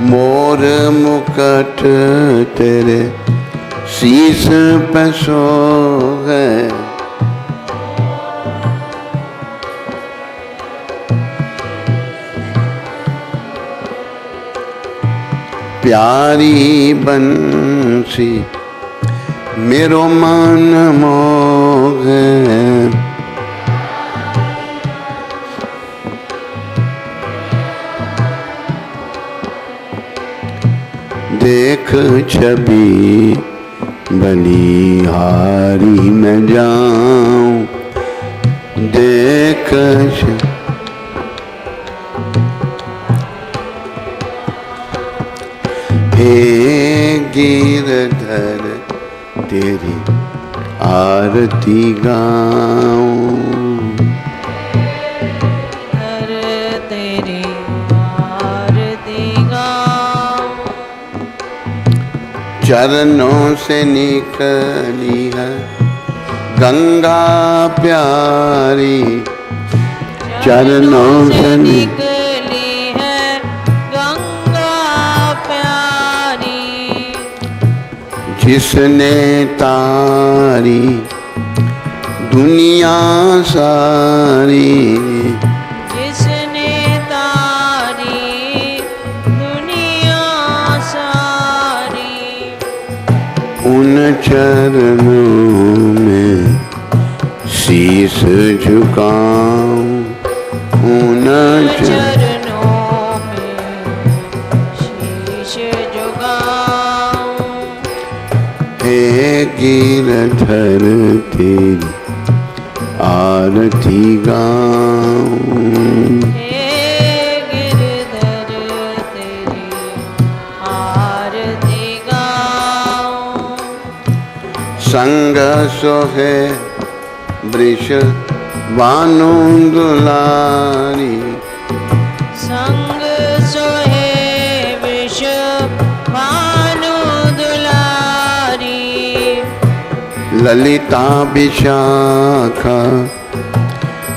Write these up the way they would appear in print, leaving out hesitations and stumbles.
मोर मुकुट तेरे शीश पे सोहे, प्यारी बंसी मेरो मन मोहे। देख छवि बलिहारी में जाऊं, देख हे गिरधर तेरी आरती गाऊं, तेरी आरती गाऊं। चरणों से निकली है गंगा प्यारी, चरणों से निकली है गंगा प्यारी, जिसने तारी दुनिया सारी, जिसने तारी दुनिया सारी। उन चरणों में शीश झुकाऊं, उन चरणों में शीश झुकाऊं। हे गिरधर तेरी आरती गाऊं, हे गिरधर तेरी आरती गाऊं। संग सोहे वृष भानु दुलारी, संग सोहे वृष भानु दुलारी, ललिता विशाखा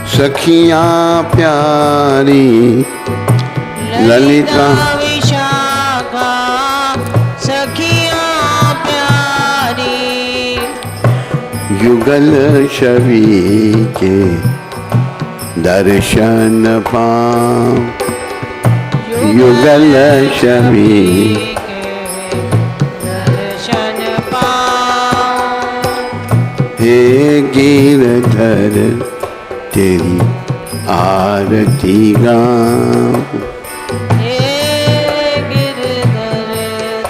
सखियां प्यारी, ललिता विशाखा सखियां प्यारी। युगल छवि के दर्शन पाऊं, युगल छवि के दर्शन पाऊं। हे गिरधर तेरी आरती गाऊं, हे गिरधर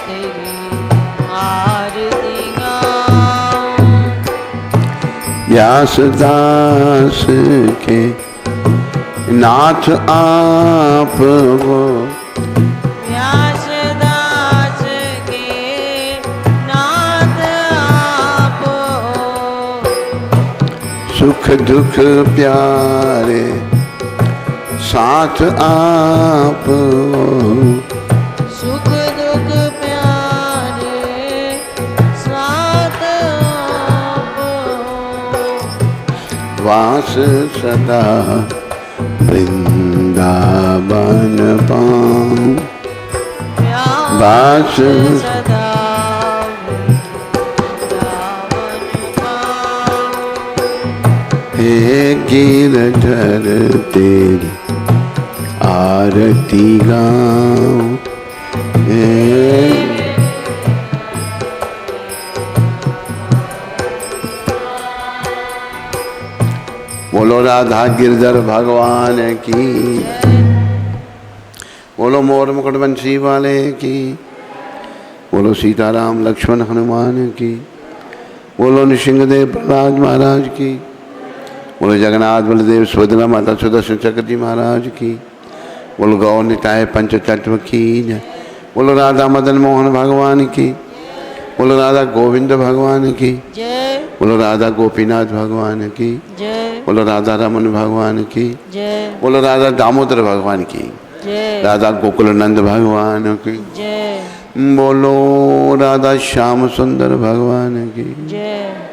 तेरी आरती गाऊं। व्यासदास के नाथ आप हो, व्यासदास के नाथ आप हो। सुख दुख प्यारे साथ आप हो, सुख दुख प्यारे साथ आप हो। वास सदा वृंदावन पाऊं, वास सदा वृंदावन पाऊं। हे गिरधर तेरी आरती गाऊं, हे बोलो राधा गिरधर भगवान की, बोलो मोर मुकुट बंसी वाले की, बोलो सीताराम लक्ष्मण हनुमान की, बोलो नृसिंहदेव प्रहलाद महाराज की, बोलो जगन्नाथ बलदेव सुभद्रा माता सुदर्शन चक्र जी महाराज की, बोलो गौर निताय पंच तत्व की जय, बोलो राधा मदन मोहन भगवान की, बोलो राधा गोविंद भगवान की, जय, बोलो राधा गोपीनाथ भगवान की, जय, बोलो राधा रमन भगवान की, जय, बोलो राधा दामोदर भगवान की, जय, राधा गोकुलनंद भगवान की। जय। बोलो राधा श्याम सुंदर भगवान की। जय।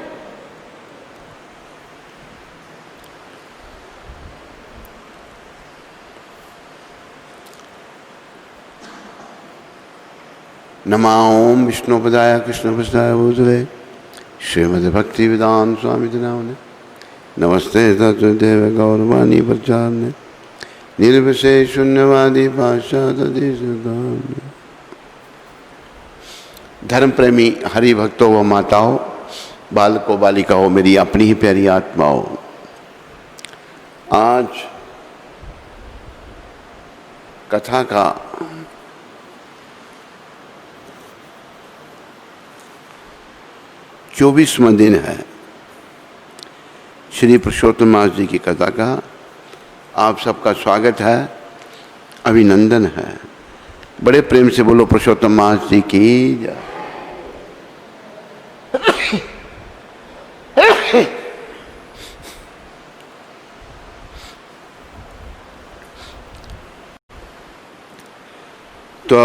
नमा ओम विष्णुपदाय कृष्णपदाय भूतले श्रीमद् भक्ति वेदांत स्वामी नामने नमस्ते तत्देव गौरवाणी प्रचारने निर्विशेष शून्यवादी पाश्चात्य। धर्म प्रेमी हरि भक्तों व माताओं, बालकों बालिकाओं, मेरी अपनी ही प्यारी आत्माओं, आज कथा का चौबीसवां दिन है। श्री पुरुषोत्तम मास जी की कथा का आप सबका स्वागत है, अभिनंदन है। बड़े प्रेम से बोलो पुरुषोत्तम मास जी की जय। तो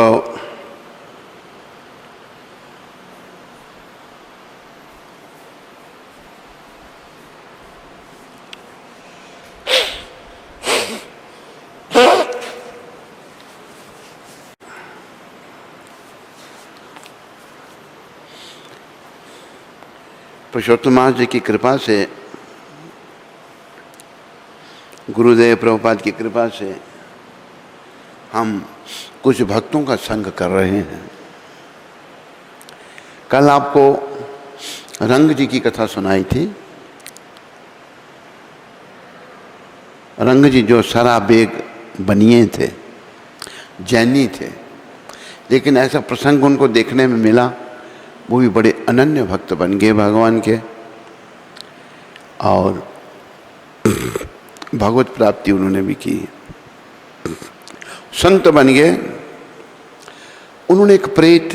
पुरुषोत्तम मास जी की कृपा से, गुरुदेव प्रभुपाद की कृपा से हम कुछ भक्तों का संग कर रहे हैं। कल आपको रंग जी की कथा सुनाई थी। रंग जी जो सराबेग बनिए थे, जैनी थे, लेकिन ऐसा प्रसंग उनको देखने में मिला, वो भी बड़े अनन्य भक्त बन गए भगवान के और भगवत प्राप्ति उन्होंने भी की, संत बन गए। उन्होंने एक प्रेत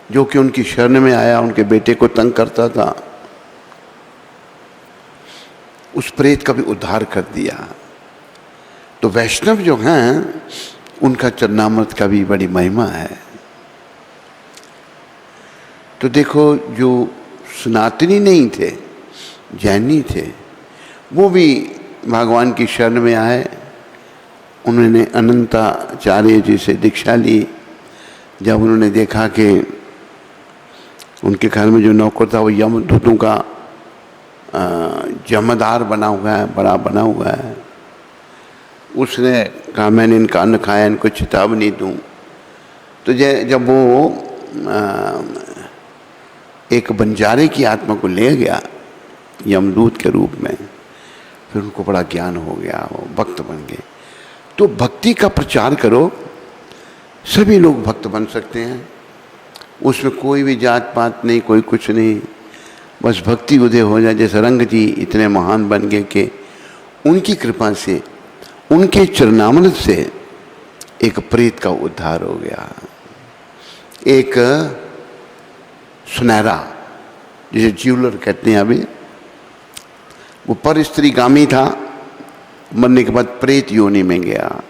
जो कि उनकी शरण में आया, उनके बेटे को तंग करता था, उस प्रेत का भी उद्धार कर दिया। तो वैष्णव जो हैं उनका चरणामृत का भी बड़ी महिमा है। तो देखो, जो सनातनी नहीं थे, जैनी थे, वो भी भगवान की शरण में आए। उन्होंने अनंताचार्य जी से दीक्षा ली। जब उन्होंने देखा कि उनके घर में जो नौकर था वो यमदूतों का जमादार बना हुआ है, बड़ा बना हुआ है, उसने कहा मैंने इनका अन्न खाया, इनको चेतावनी दूँ। तो जब वो एक बंजारे की आत्मा को ले गया यमदूत के रूप में, फिर उनको बड़ा ज्ञान हो गया, वो भक्त बन गए। तो भक्ति का प्रचार करो, सभी लोग भक्त बन सकते हैं। उसमें कोई भी जात पात नहीं, कोई कुछ नहीं, बस भक्ति उदय हो जाए। जैसे रंग जी इतने महान बन गए कि उनकी कृपा से, उनके चरणामृत से एक प्रेत का उद्धार हो गया। एक सुनहरा, जिसे ज्यूलर कहते हैं अभी, वो पर स्त्रीगामी था, मरने के बाद प्रेत योनि में गया।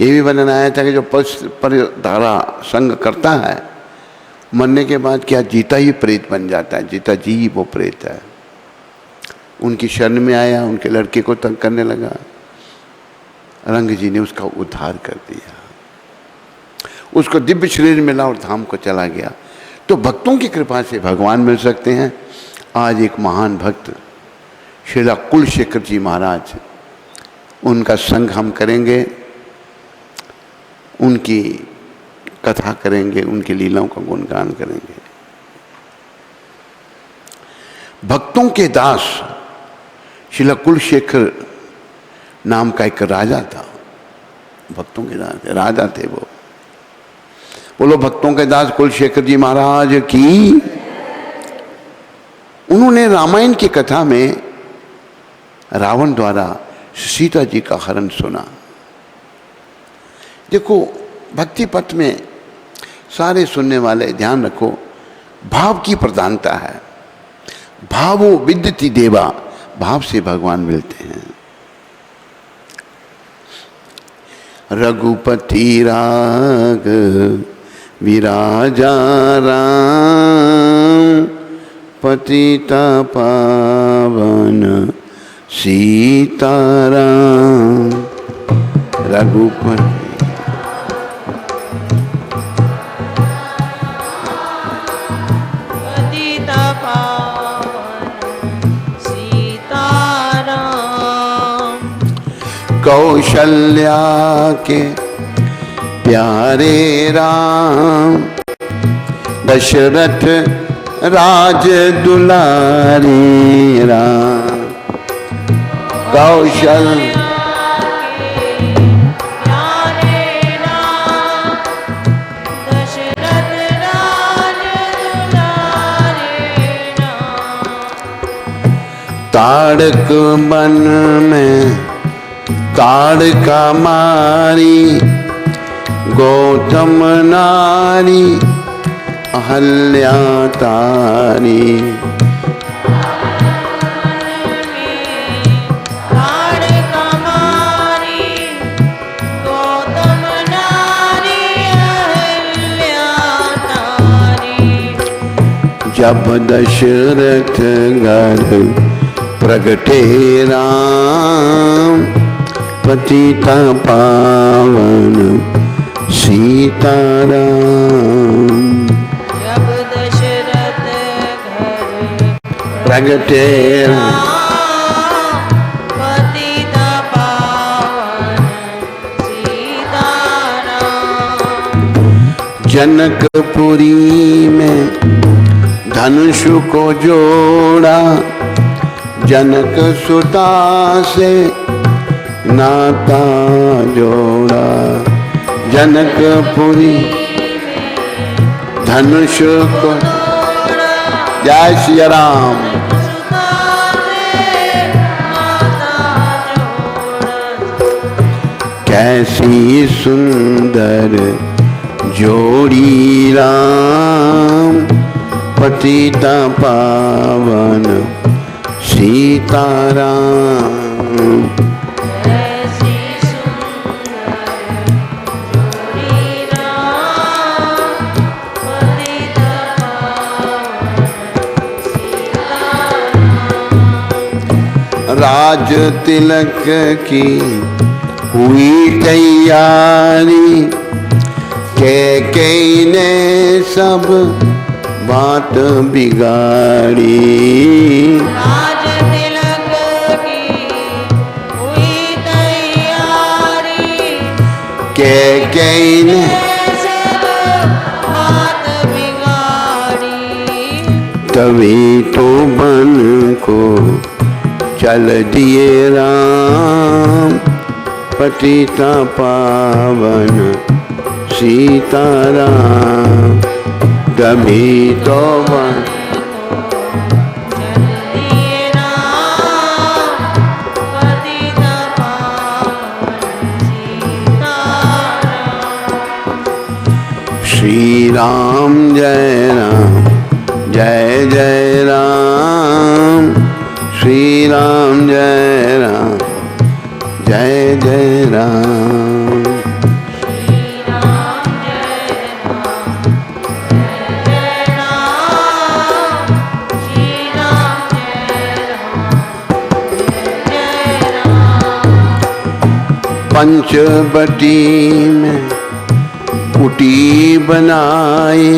ये भी वर्णन आया था कि जो पर धारा संग करता है, मरने के बाद क्या जीता ही प्रेत बन जाता है, जीता जी ही वो प्रेत है। उनकी शरण में आया, उनके लड़के को तंग करने लगा, रंग जी ने उसका उद्धार कर दिया, उसको दिव्य शरीर मिला और धाम को चला गया। तो भक्तों की कृपा से भगवान मिल सकते हैं। आज एक महान भक्त श्रीला कुलशेखर जी महाराज, उनका संग हम करेंगे, उनकी कथा करेंगे, उनकी लीलाओं का गुणगान करेंगे। भक्तों के दास श्रीला कुलशेखर नाम का एक राजा था। भक्तों के दास राजा थे वो। बोलो भक्तों के दास कुलशेखर जी महाराज की। उन्होंने रामायण की कथा में रावण द्वारा सीता जी का हरण सुना। देखो, भक्ति पथ में सारे सुनने वाले ध्यान रखो, भाव की प्रधानता है। भावो विद्यति देवा, भाव से भगवान मिलते हैं। रघुपति राग विराजा राम, पतिता पावन सीताराम। रघुपति पतिता पावन सीताराम। कौशल्या के प्यारे राम, दशरथ राज दुलारे राम। कौशल ताड़क मन में ताड़का मारी, गौतम नारी अहल्या तारी। जब दशरथ घर प्रगटे राम, पतिता पावन सीताराम। जब दशरथ घर प्रगटे पतिता पावन सीताराम। जनकपुरी में धनुष को जोड़ा, जनक सुता से नाता जोड़ा। जनकपुरी धनुष को, जय श्री राम। कैसी सुंदर जोड़ी राम, पतिता पावन सीताराम। ऐसी सुंदर जोड़ी राम, पतिता पावन सीताराम। राज तिलक की हुई तैयारी, कैकेयी ने सब बात बिगाड़ी। राज तिलक की हुई तैयारी, कैकेयी ने सब बात बिगाड़ी। तभी तो बन को चल दिए राम, पतिता पावन सीताराम। तभी तो बन श्री राम जय राम, जय जय राम। श्री राम जय राम, जय जय राम। पंचवटी में कुटी बनाई,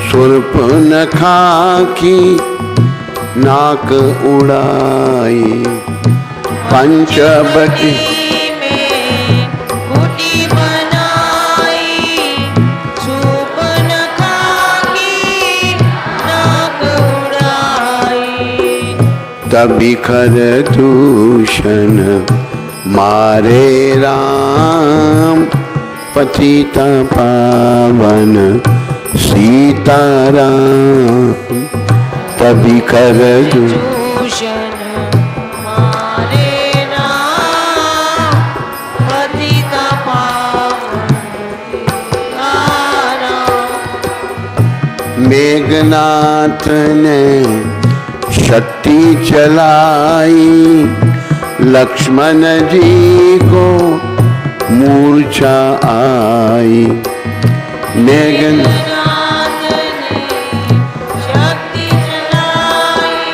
शूर्पणखा की नाक उड़ाई। पंचवटी में कुटी बनाई, शूर्पणखा की नाक उड़ाई। तभी खरदूषण मारे राम, पतिता पावन सीताराम। तभी खरदूषण मारे राम, पतिता पावन सीताराम। मेघनाथ ने शक्ति चलाई, लक्ष्मण जी को मूर्छा आई। मेघन नाथ ने शक्ति चलाई,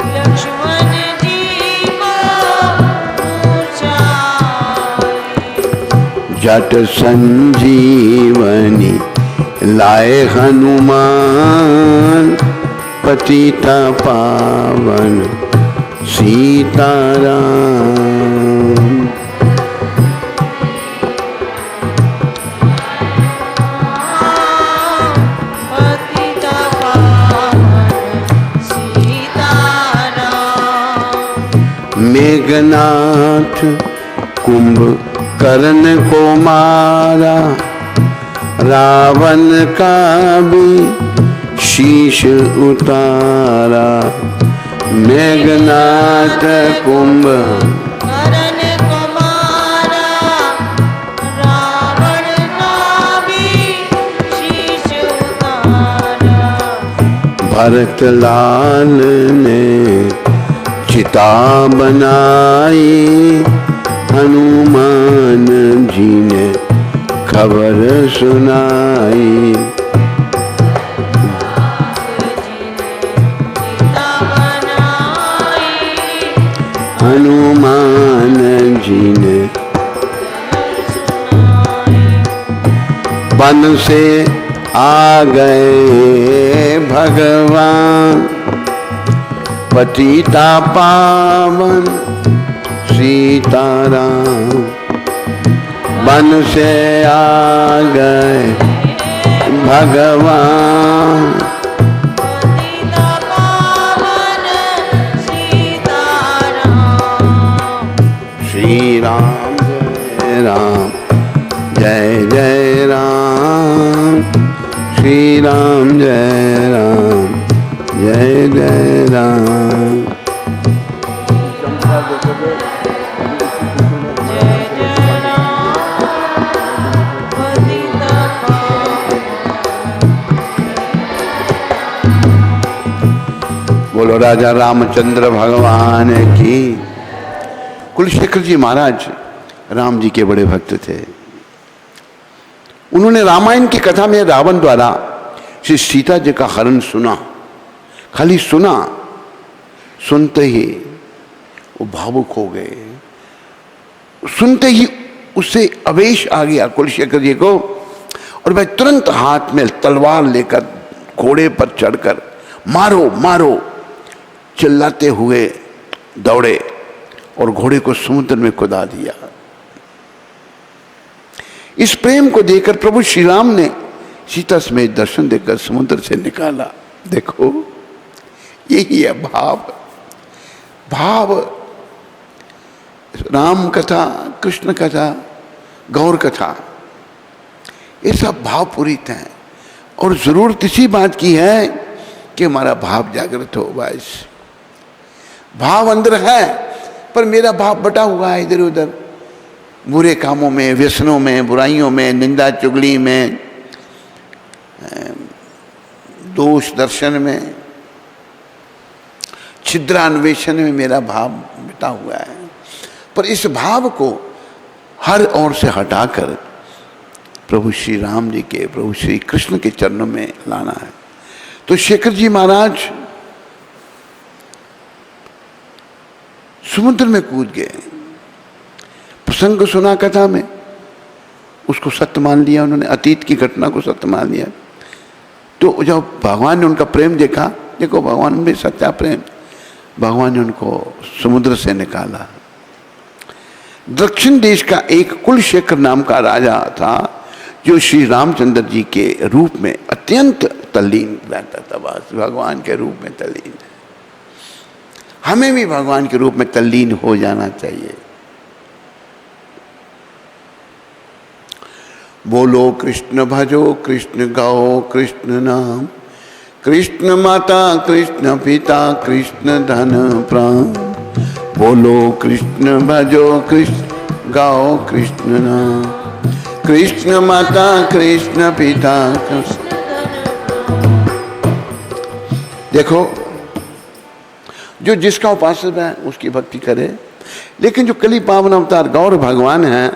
लक्ष्मण जी को मूर्छा आई। जट संजीवनी लाए हनुमान, पतिता पावन सीताराम। पतिता पावन सीताराम। मेघनाथ कुंभकर्ण को मारा, रावण का भी शीश उतारा। मेघनाथ कुंभ कर्ण को मारा, रावण का भी शीश उतारा। भरत लाल ने चिता बनाई, हनुमान जी ने खबर सुनाई। हनुमान जी ने वन से आ गए भगवान, पतिता पावन सीताराम। वन से आ गए भगवान, पतिता पावन सीताराम। श्री राम जय राम, जय जय राम। श्री राम जय राम, जय जय राम। जय जय राम, पतिता पावन। बोलो राजा रामचंद्र भगवान की। कुलशेखर जी महाराज राम जी के बड़े भक्त थे। उन्होंने रामायण की कथा में रावण द्वारा श्री सीता जी का हरण सुना। खाली सुना, सुनते ही वो भावुक हो गए। सुनते ही उससे आवेश आ गया कुलशेखर जी को, और वह तुरंत हाथ में तलवार लेकर घोड़े पर चढ़कर मारो मारो चिल्लाते हुए दौड़े और घोड़े को समुद्र में कुदा दिया। इस प्रेम को देखकर प्रभु श्री राम ने सीता समेत दर्शन देकर समुद्र से निकाला। देखो, यही है भाव। भाव राम कथा, कृष्ण कथा, गौर कथा, ये सब भावपूरित हैं। और जरूरत इसी बात की है कि हमारा भाव जागृत हो। बस भाव अंदर है, पर मेरा भाव बटा हुआ है इधर उधर, बुरे कामों में, व्यसनों में, बुराइयों में, निंदा चुगली में, दोष दर्शन में, छिद्रान्वेषण में मेरा भाव बटा हुआ है। पर इस भाव को हर ओर से हटाकर प्रभु श्री राम जी के, प्रभु श्री कृष्ण के चरणों में लाना है। तो शेखर जी महाराज समुद्र में कूद गए। प्रसंग सुना कथा में, उसको सत्य मान लिया उन्होंने, अतीत की घटना को सत्य मान लिया। तो जब भगवान ने उनका प्रेम देखा, देखो भगवान में सच्चा प्रेम, भगवान ने उनको समुद्र से निकाला। दक्षिण देश का एक कुलशेखर नाम का राजा था, जो श्री रामचंद्र जी के रूप में अत्यंत तल्लीन रहता था। बस भगवान के रूप में तल्लीन। हमें भी भगवान के रूप में तल्लीन हो जाना चाहिए। बोलो कृष्ण भजो कृष्ण गाओ कृष्ण नाम, कृष्ण माता कृष्ण पिता कृष्ण धन प्राण। बोलो कृष्ण भजो कृष्ण गाओ कृष्ण नाम, कृष्ण माता कृष्ण पिता कृष्ण। देखो, जो जिसका उपासक है उसकी भक्ति करे, लेकिन जो कली पावन अवतार गौर भगवान हैं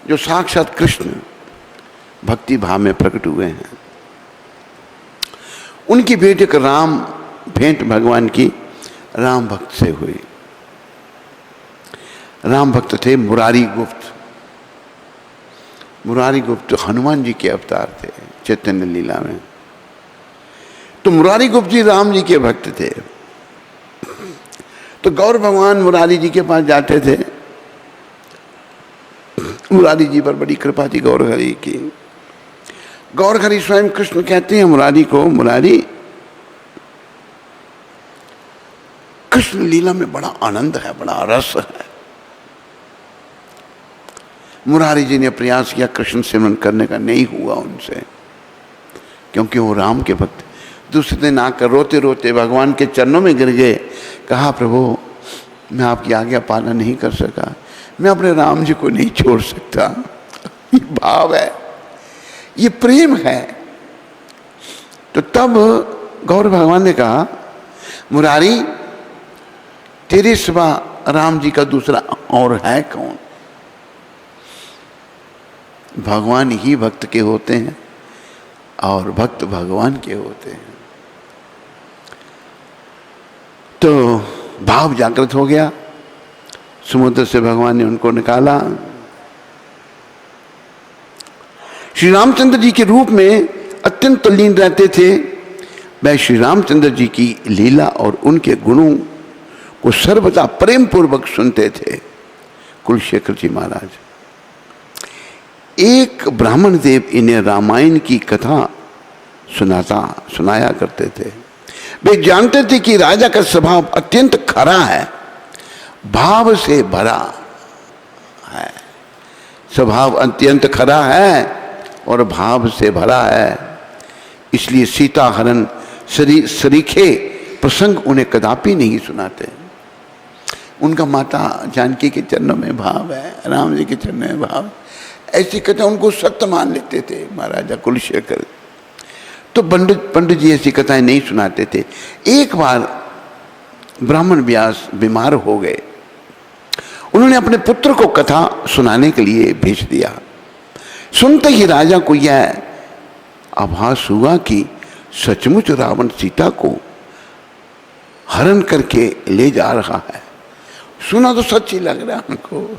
जो साक्षात कृष्ण भक्ति भाव में प्रकट हुए हैं, उनकी बेटे का राम भेंट भगवान की राम भक्त से हुई। राम भक्त थे मुरारी गुप्त। मुरारी गुप्त हनुमान जी के अवतार थे चैतन्य लीला में। तो मुरारी गुप्त जी राम जी के भक्त थे। तो गौर भगवान मुरारी जी के पास जाते थे। मुरारी जी पर बड़ी कृपा थी गौरहरि की। गौरहरि स्वयं कृष्ण कहते हैं मुरारी को, मुरारी कृष्ण लीला में बड़ा आनंद है, बड़ा रस है। मुरारी जी ने प्रयास किया कृष्ण सिमरन करने का, नहीं हुआ उनसे, क्योंकि वो राम के भक्त। दूसरे दिन आकर रोते रोते भगवान के चरणों में गिर गए। कहा प्रभु मैं आपकी आज्ञा पालन नहीं कर सका, मैं अपने राम जी को नहीं छोड़ सकता। ये भाव है, ये प्रेम है। तो तब गौर भगवान ने कहा मुरारी तेरे सिवा राम जी का दूसरा और है कौन? भगवान ही भक्त के होते हैं और भक्त भगवान के होते हैं। तो भाव जागृत हो गया। समुद्र से भगवान ने उनको निकाला। श्री रामचंद्र जी के रूप में अत्यंत तल्लीन रहते थे। वह श्री रामचंद्र जी की लीला और उनके गुणों को सर्वदा प्रेम पूर्वक सुनते थे। कुलशेखर जी महाराज, एक ब्राह्मण देव इन्हें रामायण की कथा सुनाया करते थे। वे जानते थे कि राजा का स्वभाव अत्यंत खरा है, भाव से भरा है। स्वभाव अत्यंत खरा है और भाव से भरा है। इसलिए सीता हरण सरीखे प्रसंग उन्हें कदापि नहीं सुनाते। उनका माता जानकी के चरणों में भाव है, राम जी के चरणों में भाव है, ऐसी कथा उनको सत्य मान लेते थे महाराजा कुलशेखर। तो पंडित जी ऐसी कथाएं नहीं सुनाते थे। एक बार ब्राह्मण व्यास बीमार हो गए। उन्होंने अपने पुत्र को कथा सुनाने के लिए भेज दिया। सुनते ही राजा को यह आभास हुआ कि सचमुच रावण सीता को हरण करके ले जा रहा है। सुना तो सच ही लग रहा उनको,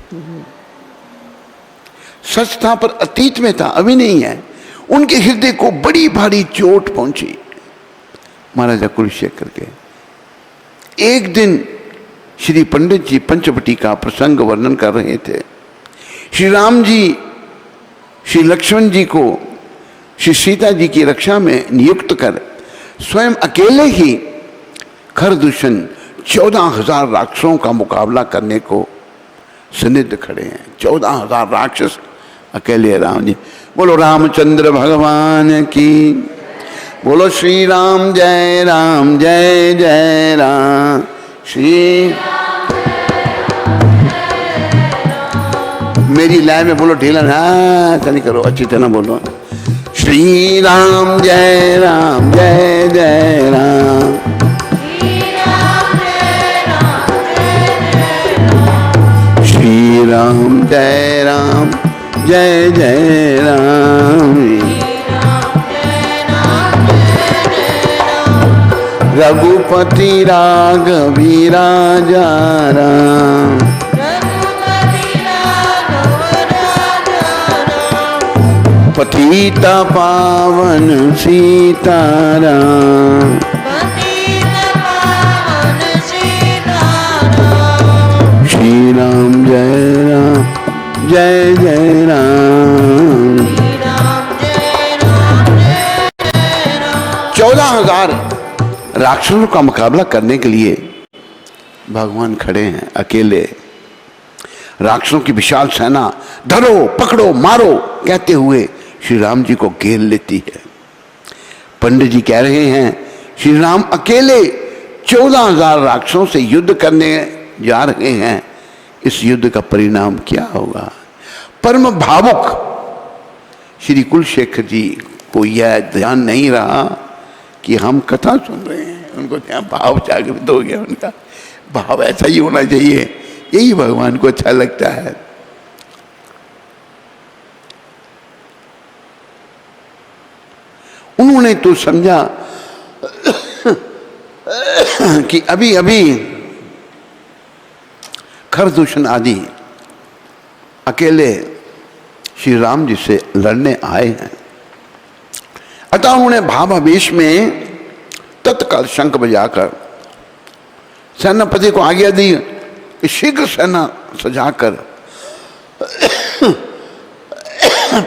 सच था पर अतीत में था, अभी नहीं है। उनके हृदय को बड़ी भारी चोट पहुंची महाराजा कुलशेखर के। एक दिन श्री पंडित जी पंचवटी का प्रसंग वर्णन कर रहे थे। श्री राम जी श्री लक्ष्मण जी को श्री सीता जी की रक्षा में नियुक्त कर स्वयं अकेले ही खरदूषण 14,000 राक्षसों का मुकाबला करने को सन्निध खड़े हैं। 14,000 राक्षस अकेले राम जी। बोलो रामचंद्र भगवान की, बोलो श्री राम जय जय राम। श्री मेरी लय में बोलो, ढीला ना चली करो, अच्छी तरह बोलो। श्री राम जय राम। श्री राम जय राम जय राम। रघुपति राघवी राजा राम। पतिता पावन सीताराम। श्री राम जय राम। 14,000 राक्षसों का मुकाबला करने के लिए भगवान खड़े हैं अकेले। राक्षसों की विशाल सेना धरो पकड़ो मारो कहते हुए श्री राम जी को घेर लेती है। पंडित जी कह रहे हैं श्री राम अकेले 14,000 राक्षसों से युद्ध करने जा रहे हैं। इस युद्ध का परिणाम क्या होगा? परम भावुक श्री कुलशेखर जी को यह ध्यान नहीं रहा कि हम कथा सुन रहे हैं। उनको ध्यान भाव जागृत हो गया। उनका भाव ऐसा ही होना चाहिए, यही भगवान को अच्छा लगता है। उन्होंने तो समझा कि अभी अभी खरदूषण आदि अकेले श्री राम जी से लड़ने आए हैं। अतः उन्होंने भावावेश में तत्काल शंख बजाकर सेनापति को आज्ञा दी कि शीघ्र सेना सजाकर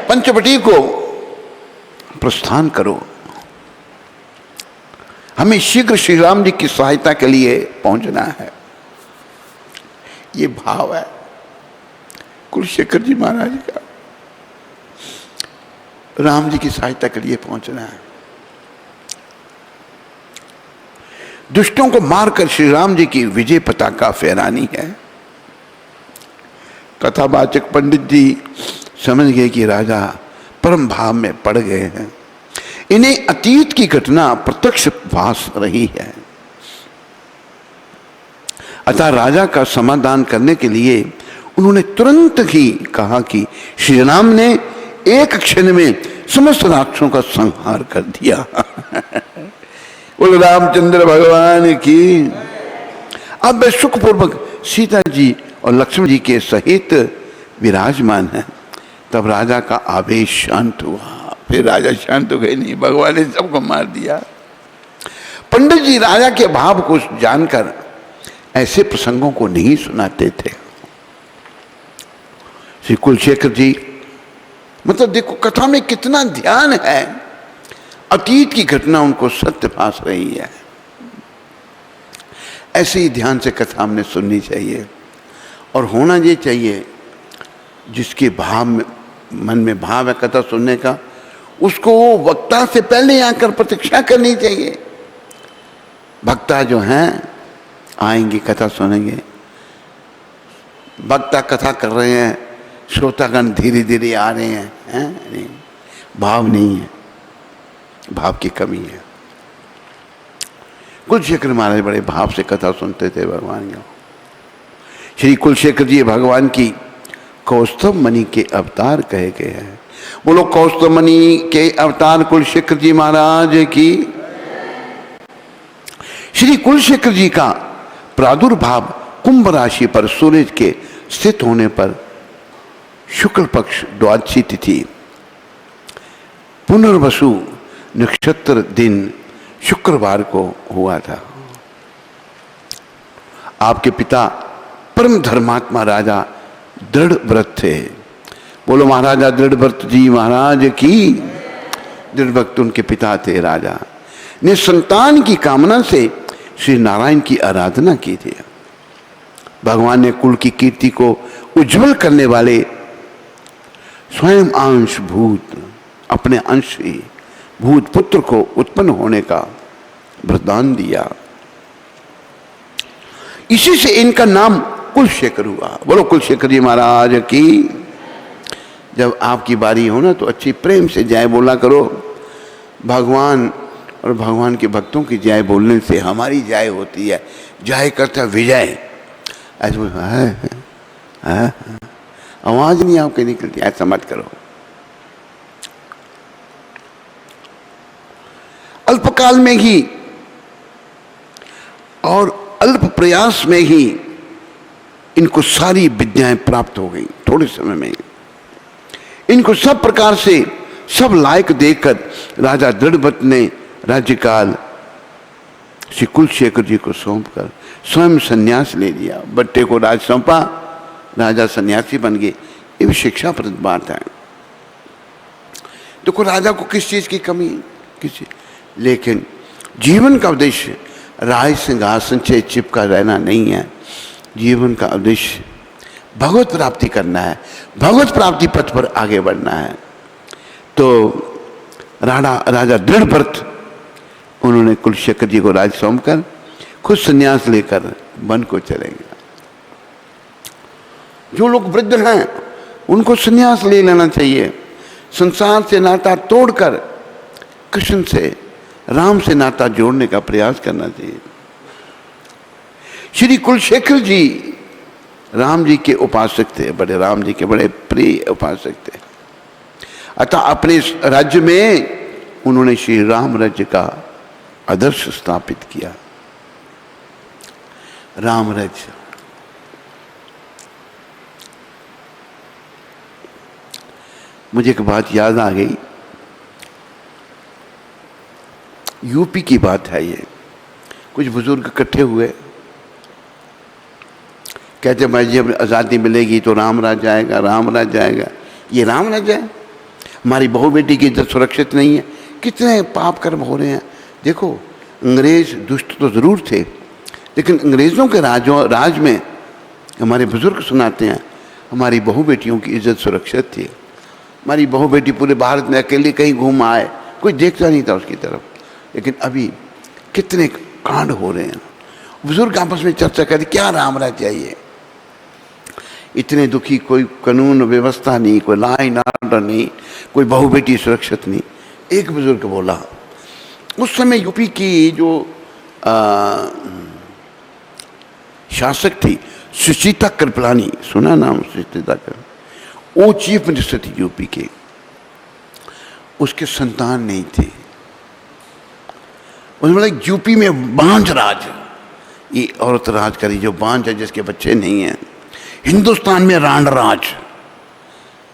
पंचवटी को प्रस्थान करो, हमें शीघ्र श्री राम जी की सहायता के लिए पहुंचना है। ये भाव है कुलशेखर जी महाराज का, राम जी की सहायता के लिए पहुंचना है। दुष्टों को मारकर श्री राम जी की विजय पताका फहरानी है। कथावाचक पंडित जी समझ गए कि राजा परम भाव में पड़ गए हैं। इन्हें अतीत की घटना प्रत्यक्ष भास रही है। अतः राजा का समाधान करने के लिए उन्होंने तुरंत ही कहा कि श्री राम ने एक क्षण में समस्त राक्षसों का संहार कर दिया। बोल रामचंद्र भगवान की। अब वे सुखपूर्वक सीता जी और लक्ष्मण जी के सहित विराजमान है। तब राजा का आवेश शांत हुआ। फिर राजा शांत हो गए नहीं, भगवान ने सबको मार दिया। पंडित जी राजा के भाव को जानकर ऐसे प्रसंगों को नहीं सुनाते थे। श्री कुलशेखर जी, मतलब देखो कथा में कितना ध्यान है। अतीत की घटना उनको सत्य भास रही है। ऐसे ही ध्यान से कथा हमने सुननी चाहिए और होना ये चाहिए जिसके भाव में मन में भाव है कथा सुनने का, उसको वक्ता से पहले आकर प्रतीक्षा करनी चाहिए। वक्ता जो हैं आएंगे, कथा सुनेंगे। वक्ता कथा कर रहे हैं, श्रोतागण धीरे धीरे आ रहे हैं, नहीं, भाव नहीं है, भाव की कमी है। कुलशेखर महाराज बड़े भाव से कथा सुनते थे भगवान की। श्री कुलशेखर जी भगवान की कौस्तुभ मणि के अवतार कहे गए हैं। बोलो कौस्तुभ मणि के अवतार कुलशेखर जी महाराज की। श्री कुलशेखर जी का प्रादुर्भाव कुंभ राशि पर सूरज के स्थित होने पर शुक्ल पक्ष द्वादशी तिथि पुनर्वसु नक्षत्र दिन शुक्रवार को हुआ था। आपके पिता परम धर्मात्मा राजा दृढ़ व्रत थे। बोलो महाराजा दृढ़ व्रत जी महाराज की। दृढ़ व्रत उनके पिता थे। राजा ने संतान की कामना से श्री नारायण की आराधना की थी। भगवान ने कुल की कीर्ति को उज्जवल करने वाले स्वयं अंश भूत, अपने अंश ही भूत पुत्र को उत्पन्न होने का वरदान दिया। इसी से इनका नाम कुलशेखर हुआ। बोलो कुलशेखर जी महाराज की। जब आपकी बारी हो ना तो अच्छी प्रेम से जय बोला करो। भगवान और भगवान के भक्तों की जय बोलने से हमारी जय होती है। जय करता विजय, ऐसे आवाज नहीं आपके निकलती, ऐसा मत करो। अल्पकाल में ही और अल्प प्रयास में ही इनको सारी विद्याएं प्राप्त हो गई। थोड़े समय में इनको सब प्रकार से सब लायक देखकर राजा दृढ़व्रत ने राज्यकाल श्री कुलशेखर जी को सौंपकर स्वयं संन्यास ले लिया। बट्टे को राज सौंपा, राजा सन्यासी बन गए। ये भी शिक्षाप्रद बात है। देखो राजा को किस चीज की कमी है, किसी, लेकिन जीवन का उद्देश्य राज सिंहासन से चिपका रहना नहीं है। जीवन का उद्देश्य भगवत प्राप्ति करना है, भगवत प्राप्ति पथ पर आगे बढ़ना है। तो राजा दृढ़व्रत उन्होंने कुलशेखर जी को राज सौंपकर खुद संन्यास लेकर वन को चले गए। जो लोग वृद्ध हैं उनको संन्यास ले लेना चाहिए। संसार से नाता तोड़कर कृष्ण से, राम से नाता जोड़ने का प्रयास करना चाहिए। श्री कुलशेखर जी राम जी के उपासक थे, बड़े राम जी के बड़े प्रिय उपासक थे। अतः अपने राज्य में उन्होंने श्री राम राज्य का आदर्श स्थापित किया। राम राज्य मुझे एक बात याद आ गई, यूपी की बात है ये। कुछ बुजुर्ग इकट्ठे हुए, कहते भाई जब आज़ादी मिलेगी तो राम राज्य आएगा, राम राज्य आएगा। ये राम राज्य है? हमारी बहू बेटी की इज्जत सुरक्षित नहीं है। कितने पाप कर्म हो रहे हैं। देखो, अंग्रेज दुष्ट तो ज़रूर थे, लेकिन अंग्रेज़ों के राज में हमारे बुजुर्ग सुनाते हैं हमारी बहू बेटियों की इज्जत सुरक्षित थी। हमारी बहू बेटी पूरे भारत में अकेली कहीं घूम आए, कोई देखता नहीं था उसकी तरफ। लेकिन अभी कितने कांड हो रहे हैं। बुजुर्ग आपस में चर्चा करते, क्या राम राज्य चाहिए? इतने दुखी, कोई कानून व्यवस्था नहीं, कोई लॉ एंड ऑर्डर नहीं, कोई बहू बेटी सुरक्षित नहीं। एक बुजुर्ग बोला, उस समय यूपी की जो शासक थी सुचेता कृपलानी, सुना नाम सुचेता कृपलानी, वो चीफ मिनिस्टर थी यूपी के। उसके संतान नहीं थे। उसने यूपी में बांझ राज, ये औरत राज करी जो बांझ है, जिसके बच्चे नहीं हैं। हिंदुस्तान में रांड राज,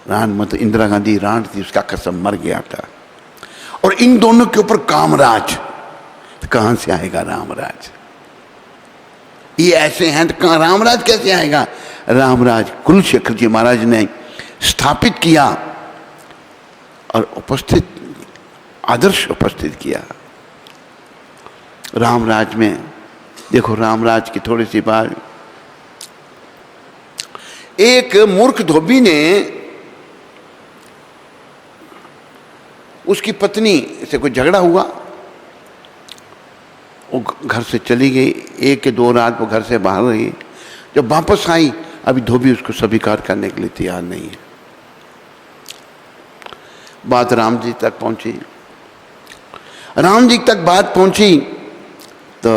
रांड मतलब इंदिरा गांधी रांड थी, उसका कसम मर गया था। और इन दोनों के ऊपर कामराज, तो कहां से आएगा रामराज? ये ऐसे हैं तो कहां रामराज कैसे आएगा? रामराज कुलशेखर जी महाराज ने स्थापित किया और उपस्थित आदर्श उपस्थित किया। रामराज में देखो, रामराज की थोड़ी सी बात। एक मूर्ख धोबी ने उसकी पत्नी से कोई झगड़ा हुआ, वो घर से चली गई। एक के दो रात वो घर से बाहर रही। जब वापस आई, अभी धोबी उसको स्वीकार करने के लिए तैयार नहीं है। बात राम जी तक पहुंची। राम जी तक बात पहुंची तो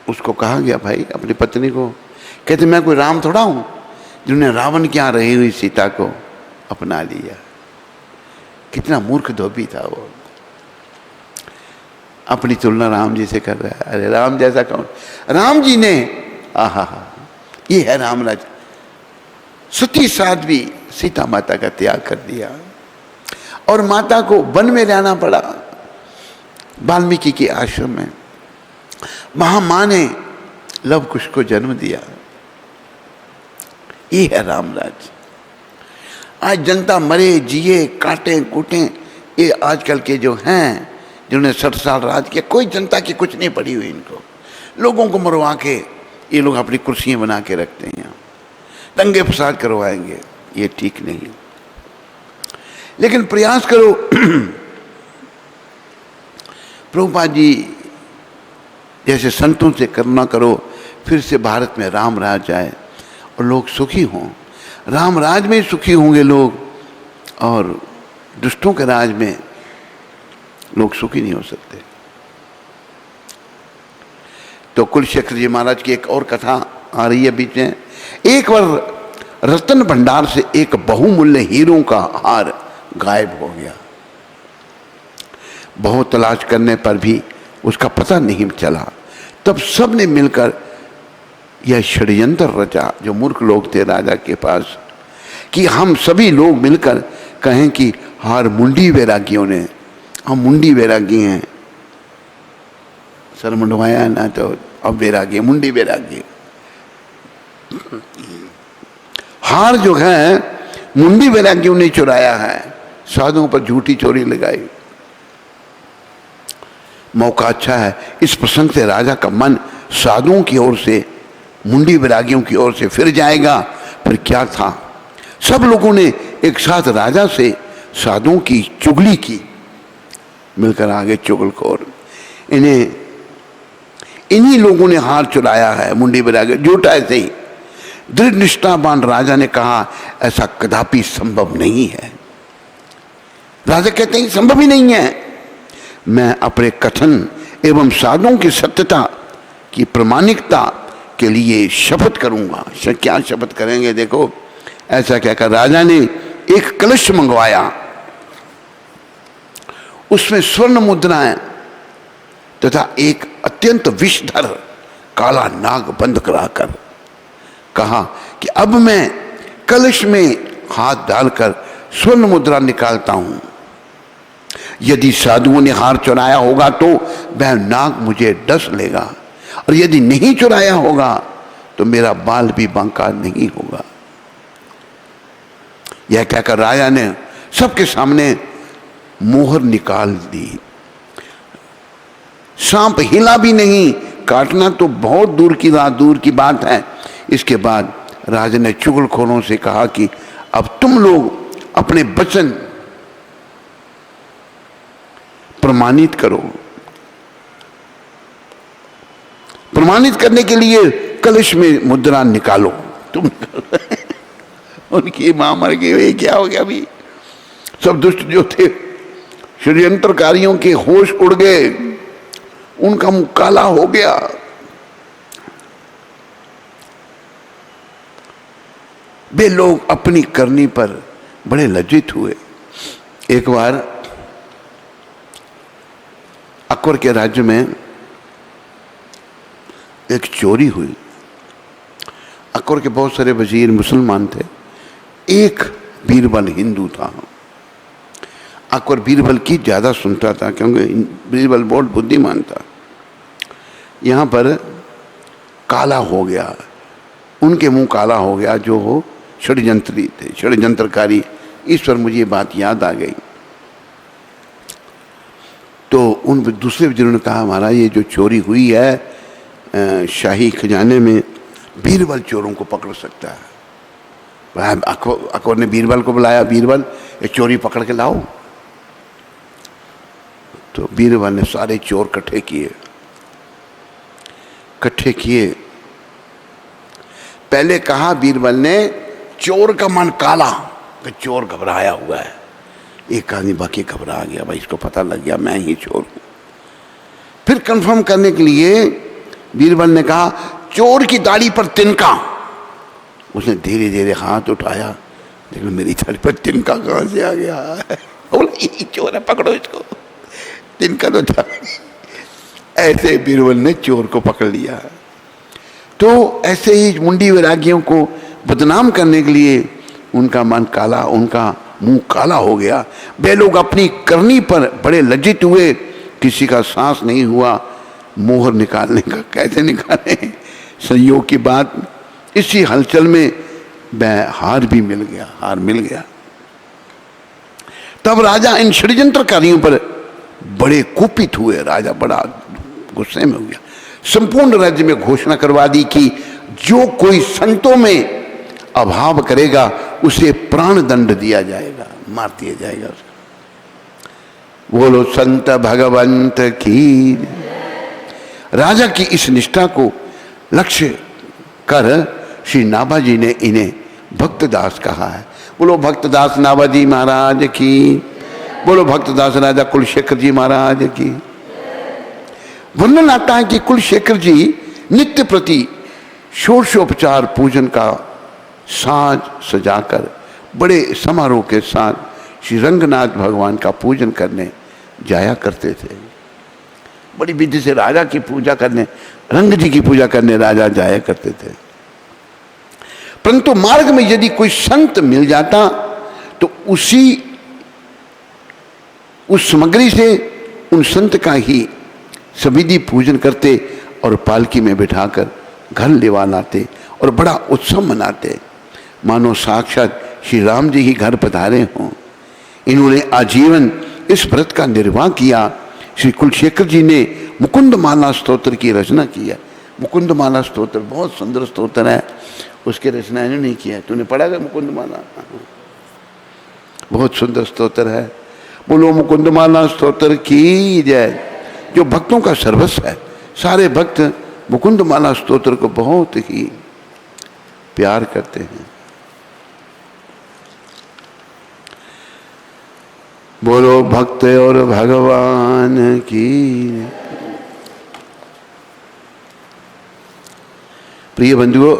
उसको कहा गया, भाई अपनी पत्नी को, कहते मैं कोई राम थोड़ा हूं जिन्होंने रावण की यहाँ रही हुई सीता को अपना लिया। कितना मूर्ख धोबी था वो। अपनी तुलना राम जी से कर रहा है। अरे राम जैसा कौन? राम जी ने, आहा, ये है रामराज। सती साध्वी सीता माता का त्याग कर दिया और माता को वन में रहना पड़ा, वाल्मीकि के आश्रम में। वहां मां ने लव कुश को जन्म दिया। ये है रामराज। आज जनता मरे जिए, काटे कूटे, ये आजकल के जो हैं जिन्होंने 60 साल राज किया, कोई जनता की कुछ नहीं पड़ी हुई इनको। लोगों को मरवा के ये लोग अपनी कुर्सियां बना के रखते हैं, दंगे फसाद करवाएंगे। ये ठीक नहीं। लेकिन प्रयास करो प्रभुपाद जी जैसे संतों से करुणा करो, फिर से भारत में राम राज आए और लोग सुखी हों। राम राज में सुखी होंगे लोग, और दुष्टों के राज में लोग सुखी नहीं हो सकते। तो कुलशेखर जी महाराज की एक और कथा आ रही है बीच में। एक बार रतन भंडार से एक बहुमूल्य हीरों का हार गायब हो गया। बहुत तलाश करने पर भी उसका पता नहीं चला। तब सब ने मिलकर यह षड्यंत्र रचा, जो मूर्ख लोग थे राजा के पास, कि हम सभी लोग मिलकर कहें कि हार मुंडी वैरागियों ने, हम मुंडी वैरागी हैं, सर मुंडवाया ना तो अब वैरागी, मुंडी वैरागी। हार जो है मुंडी वैरागियों ने चुराया है, साधुओं पर झूठी चोरी लगाई। मौका अच्छा है। इस प्रसंग से राजा का मन साधुओं की ओर से, मुंडी वैरागियों की ओर से फिर जाएगा। फिर क्या था, सब लोगों ने एक साथ राजा से साधुओं की चुगली की, मिलकर आगे चुगलखोर। इन्हीं लोगों ने हार चुराया है, मुंडी वैरागी झूठा ऐसे ही। दृढ़ निष्ठावान राजा ने कहा ऐसा कदापि संभव नहीं है। राजा कहते हैं संभव ही नहीं है। मैं अपने कथन एवं साधुओं की सत्यता की प्रामाणिकता के लिए शपथ करूंगा। क्या शपथ करेंगे? देखो, ऐसा कहकर राजा ने एक कलश मंगवाया। उसमें स्वर्ण मुद्राएं तथा एक अत्यंत विषधर काला नाग बंद कराकर कहा कि अब मैं कलश में हाथ डालकर स्वर्ण मुद्रा निकालता हूं। यदि साधुओं ने हार चुराया होगा तो वह नाग मुझे डस लेगा, और यदि नहीं चुराया होगा तो मेरा बाल भी बांका नहीं होगा। यह कहकर राजा ने सबके सामने मोहर निकाल दी। सांप हिला भी नहीं, काटना तो बहुत दूर की बात है। इसके बाद राजा ने चुगलखोरों से कहा कि अब तुम लोग अपने वचन प्रमाणित करो। प्रमाणित करने के लिए कलश में मुद्रा निकालो। तुम उनकी मां मर गई, क्या हो गया? अभी सब दुष्ट जो थे षड्यंत्रकारियों के होश उड़ गए, उनका मुंह काला हो गया। वे लोग अपनी करनी पर बड़े लज्जित हुए। एक बार अकबर के राज्य में एक चोरी हुई। अकबर के बहुत सारे वजीर मुसलमान थे, एक बीरबल हिंदू था। अकबर बीरबल की ज़्यादा सुनता था क्योंकि बीरबल बहुत बुद्धिमान था। यहाँ पर काला हो गया, उनके मुंह काला हो गया जो हो षड्यंत्री थे, षड्यंत्रकारी। इस पर मुझे ये बात याद आ गई। तो उन दूसरे वजीरों ने कहा, महाराज ये जो चोरी हुई है शाही खजाने में, बीरबल चोरों को पकड़ सकता है। अकबर ने बीरबल को बुलाया, बीरबल ये चोरी पकड़ के लाओ। तो बीरबल ने सारे चोर इकट्ठे किए। पहले कहा बीरबल ने, चोर का मन काला, कि चोर घबराया हुआ है। एक आदमी बाकी घबरा गया, भाई इसको पता लग गया मैं ही चोर हूं। फिर कंफर्म करने के लिए बीरबल ने कहा, चोर की दाढ़ी पर तिनका। उसने धीरे धीरे हाथ उठाया, लेकिन मेरी दाढ़ी पर तिनका कहां से आ गया? बोला यही चोर है, पकड़ो इसको। तिनका तो था। ऐसे बीरबल ने चोर को पकड़ लिया। तो ऐसे ही मुंडी वैरागियों को बदनाम करने के लिए उनका मन काला, उनका मुंह काला हो गया। वे लोग अपनी करनी पर बड़े लज्जित हुए। किसी का सांस नहीं हुआ मोहर निकालने का। कैसे निकाले? संयोग की बात, इसी हलचल में वह हार मिल गया। तब राजा इन षड्यंत्रकारियों पर बड़े कुपित हुए। राजा बड़ा गुस्से में हो गया। संपूर्ण राज्य में घोषणा करवा दी कि जो कोई संतों में अभाव करेगा उसे प्राण दंड दिया जाएगा, मार दिया जाएगा उसे। बोलो संत भगवंत की। राजा की इस निष्ठा को लक्ष्य कर श्री नाभाजी ने इन्हें भक्तदास कहा है। बोलो भक्तदास नाभाजी महाराज की। बोलो भक्तदास राजा कुलशेखर जी महाराज की। वर्णन आता है कि कुलशेखर जी नित्य प्रति षोडशोपचार पूजन का साज सजाकर बड़े समारोह के साथ श्री रंगनाथ भगवान का पूजन करने जाया करते थे। बड़ी विधि से राजा की पूजा करने, रंग जी की पूजा करने राजा जाया करते थे। परंतु मार्ग में यदि कोई संत मिल जाता तो उस सामग्री से उन संत का ही सविधि पूजन करते और पालकी में बिठाकर घर लेवा लाते और बड़ा उत्सव मनाते, मानो साक्षात श्री राम जी ही घर पधारे हों। इन्होंने आजीवन इस व्रत का निर्वाह किया। श्री कुलशेखर जी ने मुकुंद माला स्तोत्र की रचना की है। मुकुंद माला स्तोत्र बहुत सुंदर स्तोत्र है, उसकी रचना इन्होंने किया है। तूने पढ़ा है मुकुंद माला? बहुत सुंदर स्तोत्र है। बोलो मुकुंद माला स्तोत्र की जय। जो भक्तों का सर्वस्व है, सारे भक्त मुकुंद माला स्तोत्र को बहुत ही प्यार करते हैं। बोलो भक्त और भगवान की। प्रिय बंधुओं,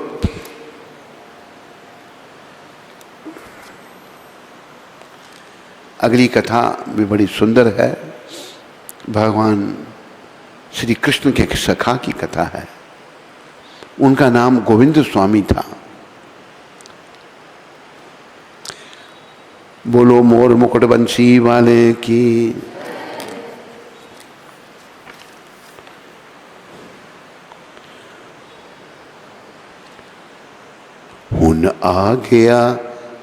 अगली कथा भी बड़ी सुंदर है। भगवान श्री कृष्ण के एक सखा की कथा है। उनका नाम गोविंद स्वामी था। बोलो मोर मुकुट बंसी वाले की। हुन आ गया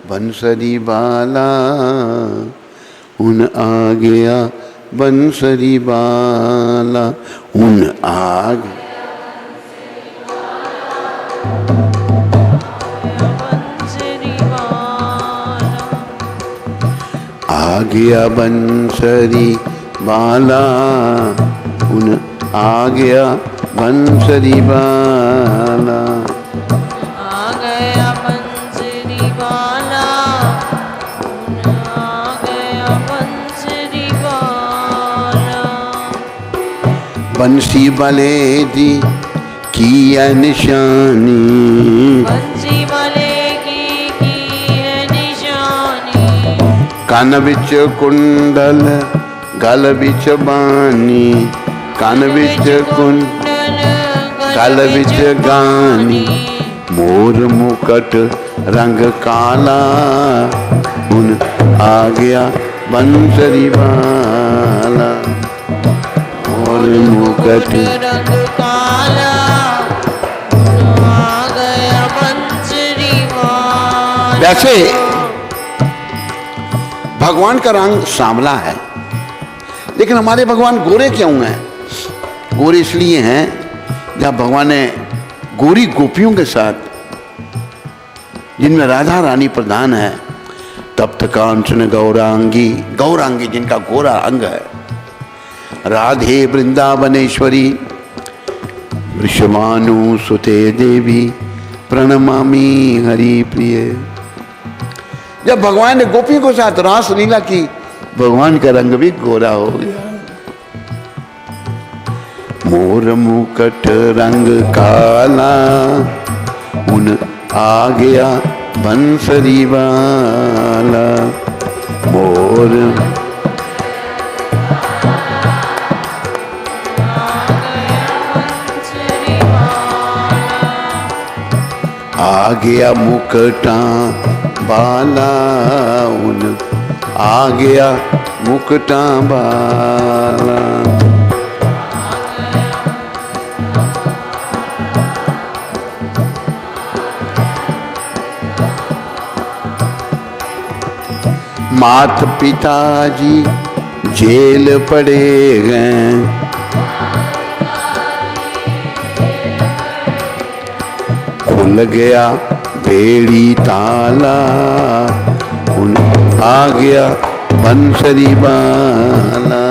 बंसरी बाला, हुन आ गया बंसरी बाला, हुन आ गया बंसरी वाला, आ गया बंसरी बाला, हुन आ गया बंसरी बाला। आ गया बंसरी वाला, आ गया बंसरी वाला। बंसी वाले दी किया निशानी, बंसी वाले की है निशानी। कान विच कुंडल गल विच बानी, कान विच कुंडल गल विच गानी, मोर मुकट रंग काला, हुन आ गया बंसरी वाला, मोर मुकट। रंग काला, आ गया बंसरी वाला। वैसे भगवान का रंग सांवला है, लेकिन हमारे भगवान गोरे क्यों हैं? गोरे इसलिए हैं, जब भगवान ने गोरी गोपियों के साथ, जिनमें राधा रानी प्रधान है, तप्त कांचन गौरांगी, गौरांगी जिनका गोरा अंग है, राधे वृंदावनेश्वरी वृषभानु सुते देवी प्रणमामि हरि प्रिय। जब भगवान ने गोपियों के साथ रास लीला की, भगवान का रंग भी गोरा हो गया। मोर मुकट रंग काला, उन आ गया बंसरी वाला, मोर आ गया मुकटा बाला, उन आ गया मुकटा बाला। मात पिताजी जेल पड़े गए, खुल गया बेड़ी ताला, उन आ गया बंसरी वाला,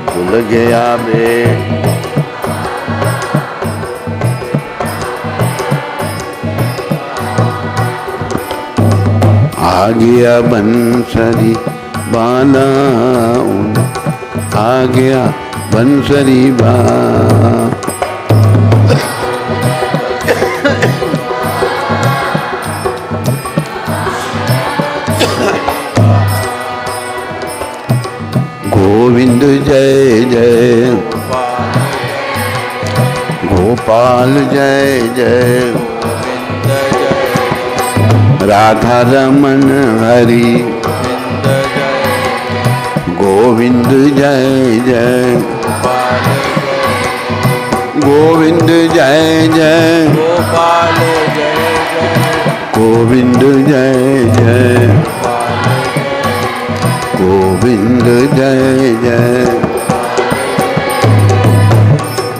खुल गया आ गया बंसरी वाला, उन आ गया बंसरी वाला। गोविंद जय जय गोपाल जय जय, राधा रमन हरि गोविंद जय जय, गोविंद जय जय गोपाल जय जय, गोविंद जय जय, गोविंद जय जय।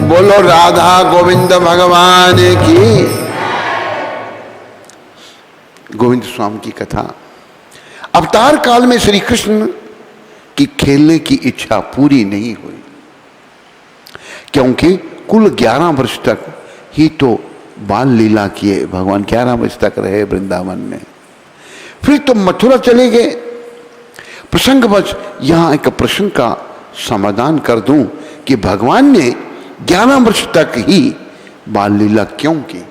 बोलो राधा गोविंद भगवान की। गोविंद स्वामी की कथा। अवतार काल में श्री कृष्ण की खेलने की इच्छा पूरी नहीं हुई, क्योंकि कुल 11 वर्ष तक ही तो बाल लीला किए भगवान, 11 वर्ष तक रहे वृंदावन में। फिर तो मथुरा चले गए। प्रसंगवश यहां एक प्रश्न का समाधान कर दूं कि भगवान ने 11 वर्ष तक ही बाल लीला क्यों की।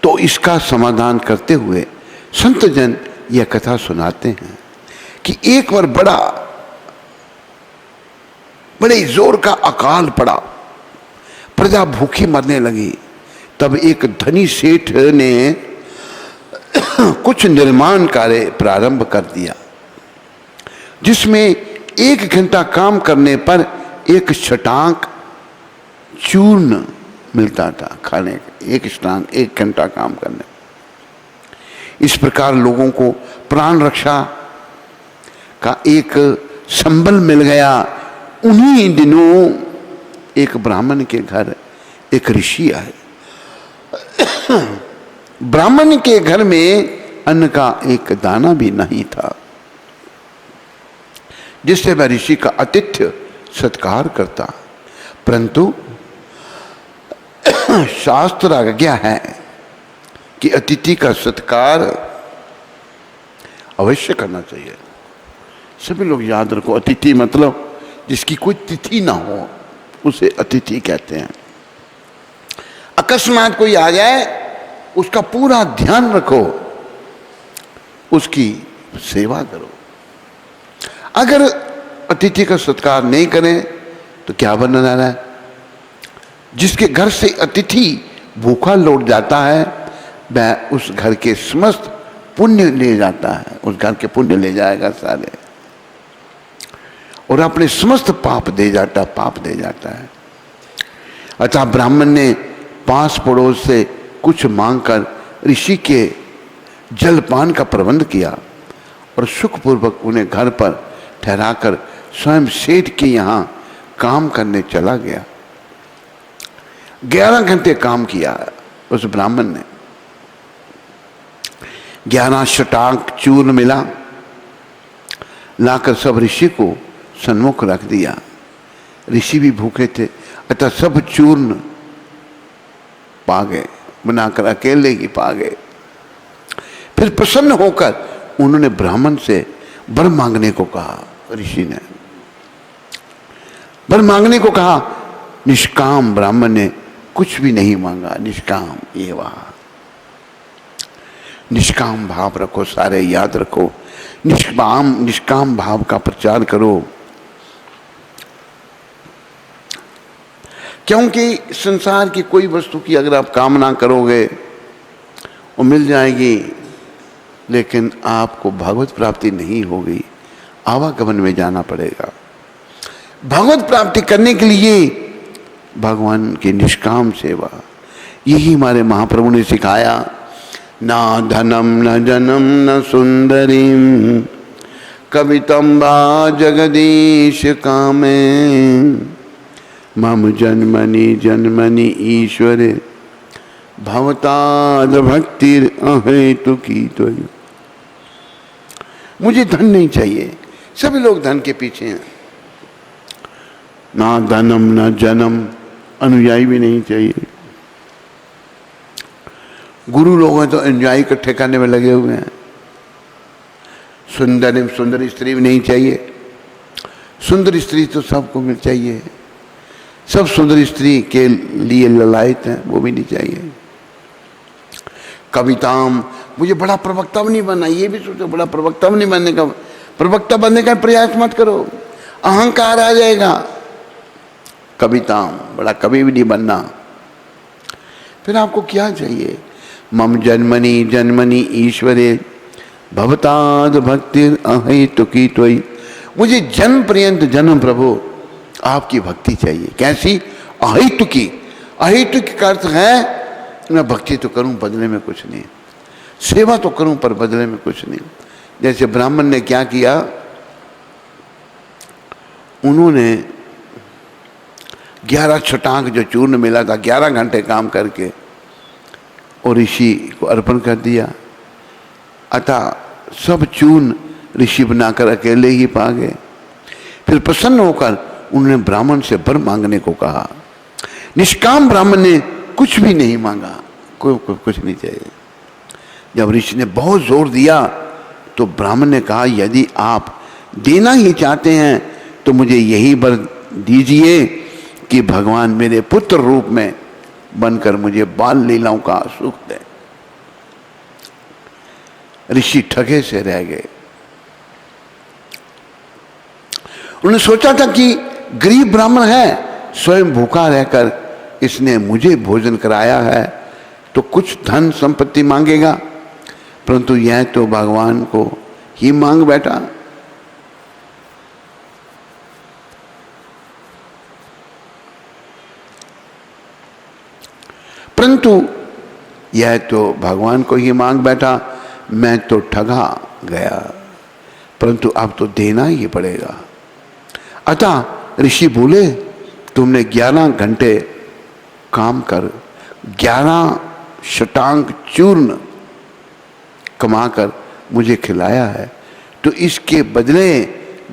तो इसका समाधान करते हुए संत जन यह कथा सुनाते हैं कि एक बार बड़ा बड़े जोर का अकाल पड़ा, प्रजा भूखी मरने लगी। तब एक धनी सेठ ने कुछ निर्माण कार्य प्रारंभ कर दिया, जिसमें 1 घंटा काम करने पर 1 छटाक चूर्ण मिलता था खाने, 1 छटाक 1 घंटा काम करने। इस प्रकार लोगों को प्राण रक्षा का एक संबल मिल गया। उन्हीं दिनों एक ब्राह्मण के घर एक ऋषि आए। ब्राह्मण के घर में अन्न का एक दाना भी नहीं था, जिससे वह ऋषि का आतिथ्य सत्कार करता। परंतु शास्त्र आज्ञा है कि अतिथि का सत्कार अवश्य करना चाहिए। सभी लोग याद रखो, अतिथि मतलब जिसकी कोई तिथि ना हो उसे अतिथि कहते हैं। अकस्मात कोई आ जाए उसका पूरा ध्यान रखो, उसकी सेवा करो। अगर अतिथि का सत्कार नहीं करें तो क्या बनने रहा है? जिसके घर से अतिथि भूखा लौट जाता है वह उस घर के समस्त पुण्य ले जाता है, उस घर के पुण्य ले जाएगा सारे, और अपने समस्त पाप दे जाता है। अतः ब्राह्मण ने पास पड़ोस से कुछ मांगकर ऋषि के जलपान का प्रबंध किया और सुखपूर्वक उन्हें घर पर ठहराकर स्वयं सेठ के यहाँ काम करने चला गया। 11 घंटे काम किया उस ब्राह्मण ने। 11 छटाक चूर्ण मिला, लाकर सब ऋषि को सन्मुख रख दिया। ऋषि भी भूखे थे, अतः सब चूर्ण पा गए, बनाकर अकेले ही पा गए। फिर प्रसन्न होकर उन्होंने ब्राह्मण से वर मांगने को कहा। ऋषि ने वर मांगने को कहा। निष्काम ब्राह्मण ने कुछ भी नहीं मांगा। निष्काम, ये वहा निष्काम भाव रखो, सारे याद रखो। निष्काम भाव का प्रचार करो, क्योंकि संसार की कोई वस्तु की अगर आप कामना करोगे वो मिल जाएगी, लेकिन आपको भगवत प्राप्ति नहीं होगी, आवागमन में जाना पड़ेगा। भगवत प्राप्ति करने के लिए भगवान की निष्काम सेवा, यही हमारे महाप्रभु ने सिखाया। ना धनम न जनम न सुंदरीम कवितम वा जगदीश कामे मम जन्मनि जन्मनि ईश्वरे भवताद भक्तिर अहेतुकी त्वयि। मुझे धन नहीं चाहिए, सभी लोग धन के पीछे हैं। ना धनम न जन्म, अनुयायी भी नहीं चाहिए। गुरु लोग हैं तो अनुयायी इकट्ठे करने में लगे हुए हैं। सुंदर स्त्री भी नहीं चाहिए। सुंदर स्त्री तो सबको मिल चाहिए, सब सुंदर स्त्री के लिए ललायत हैं, वो भी नहीं चाहिए। कविताम, मुझे बड़ा प्रवक्ता भी नहीं बनना, ये भी सोचो, बड़ा प्रवक्ता भी नहीं बनने का, प्रवक्ता बनने का प्रयास मत करो, अहंकार आ जाएगा। कविताम, बड़ा कवि भी नहीं बनना। फिर आपको क्या चाहिए? मम जन्मनि जन्मनि ईश्वरे भवताद भक्तिर अहेतुकी त्वयि। मुझे जन्म पर्यंत जन्म प्रभु आपकी भक्ति चाहिए। कैसी? अहेतुकी। अहेतुकी का अर्थ है मैं भक्ति तो करूं, बदले में कुछ नहीं, सेवा तो करूं पर बदले में कुछ नहीं। जैसे ब्राह्मण ने क्या किया, उन्होंने 11 छटाक जो चूर्ण मिला था 11 घंटे काम करके और ऋषि को अर्पण कर दिया। अतः सब चूर्ण ऋषि बनाकर अकेले ही पा गए। फिर प्रसन्न होकर उन्होंने ब्राह्मण से वर मांगने को कहा। निष्काम ब्राह्मण ने कुछ भी नहीं मांगा, कुछ नहीं चाहिए। जब ऋषि ने बहुत जोर दिया तो ब्राह्मण ने कहा, यदि आप देना ही चाहते हैं तो मुझे यही वर दीजिए कि भगवान मेरे पुत्र रूप में बनकर मुझे बाल लीलाओं का सुख दे। ऋषि ठगे से रह गए। उन्होंने सोचा था कि गरीब ब्राह्मण है, स्वयं भूखा रहकर इसने मुझे भोजन कराया है, तो कुछ धन संपत्ति मांगेगा, परंतु यह तो भगवान को ही मांग बैठा। परंतु यह तो भगवान को ही मांग बैठा, मैं तो ठगा गया, परंतु अब तो देना ही पड़ेगा। अतः ऋषि बोले, तुमने 11 घंटे काम कर 11 शतांग चूर्ण कमाकर मुझे खिलाया है, तो इसके बदले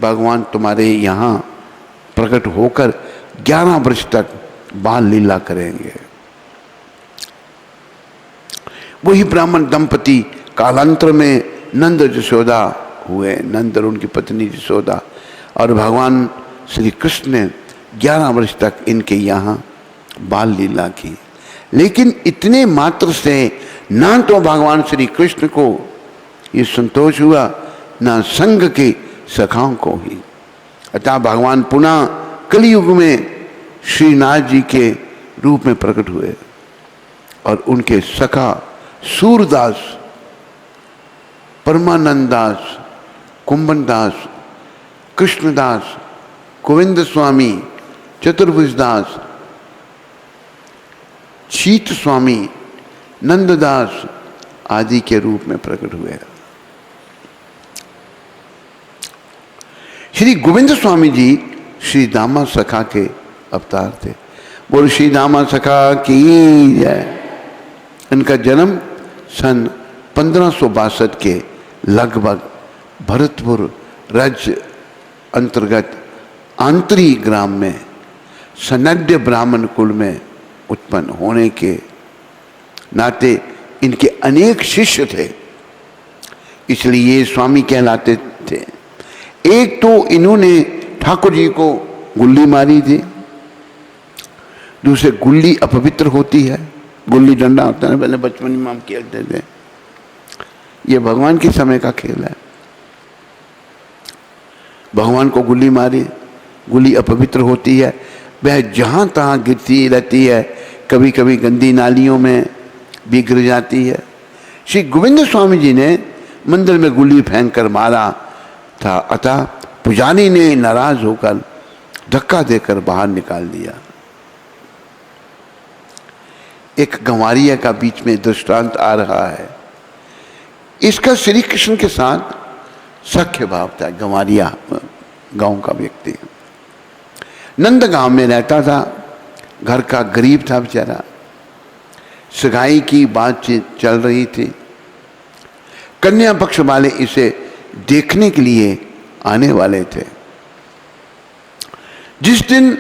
भगवान तुम्हारे यहाँ प्रकट होकर 11 वर्ष तक बाल लीला करेंगे। वही ब्राह्मण दंपति कालांतर में नंद यशोदा हुए, नंद और उनकी पत्नी यशोदा, और भगवान श्री कृष्ण ने 11 वर्ष तक इनके यहाँ बाल लीला की। लेकिन इतने मात्र से ना तो भगवान श्री कृष्ण को ये संतोष हुआ, ना संघ के सखाओं को ही। अतः भगवान पुनः कलयुग में श्रीनाथ जी के रूप में प्रकट हुए और उनके सखा सूरदास, परमानंद दास, कुंभन दास, कृष्णदास, गोविंद स्वामी, चतुर्भुज दास, शीत स्वामी, नंददास आदि के रूप में प्रकट हुए। श्री गोविंद स्वामी जी श्री दामा सखा के अवतार थे। बोल श्री दामा सखा की जय। इनका जन्म सन 1562 के लगभग भरतपुर रज अंतर्गत आंतरी ग्राम में सनड्य ब्राह्मण कुल में उत्पन्न होने के नाते इनके अनेक शिष्य थे, इसलिए ये स्वामी कहलाते थे। एक तो इन्होंने ठाकुर जी को गुल्ली मारी थी, दूसरे गुल्ली अपवित्र होती है, गुल्ली डंडा होता है, पहले बचपन में हम खेलते थे, ये भगवान के समय का खेल है। भगवान को गुल्ली मारी, गुल्ली अपवित्र होती है, वह जहाँ तहाँ गिरती रहती है, कभी कभी गंदी नालियों में भी गिर जाती है। श्री गोविंद स्वामी जी ने मंदिर में गुल्ली फेंक कर मारा था, अतः पुजारी ने नाराज होकर धक्का देकर बाहर निकाल दिया। एक गंवारिया का बीच में दृष्टांत आ रहा है। इसका श्री कृष्ण के साथ सख्य भाव था। गंवारिया गांव का व्यक्ति नंद गांव में रहता था, घर का गरीब था बेचारा। सगाई की बातचीत चल रही थी। कन्या पक्ष वाले इसे देखने के लिए आने वाले थे। जिस दिन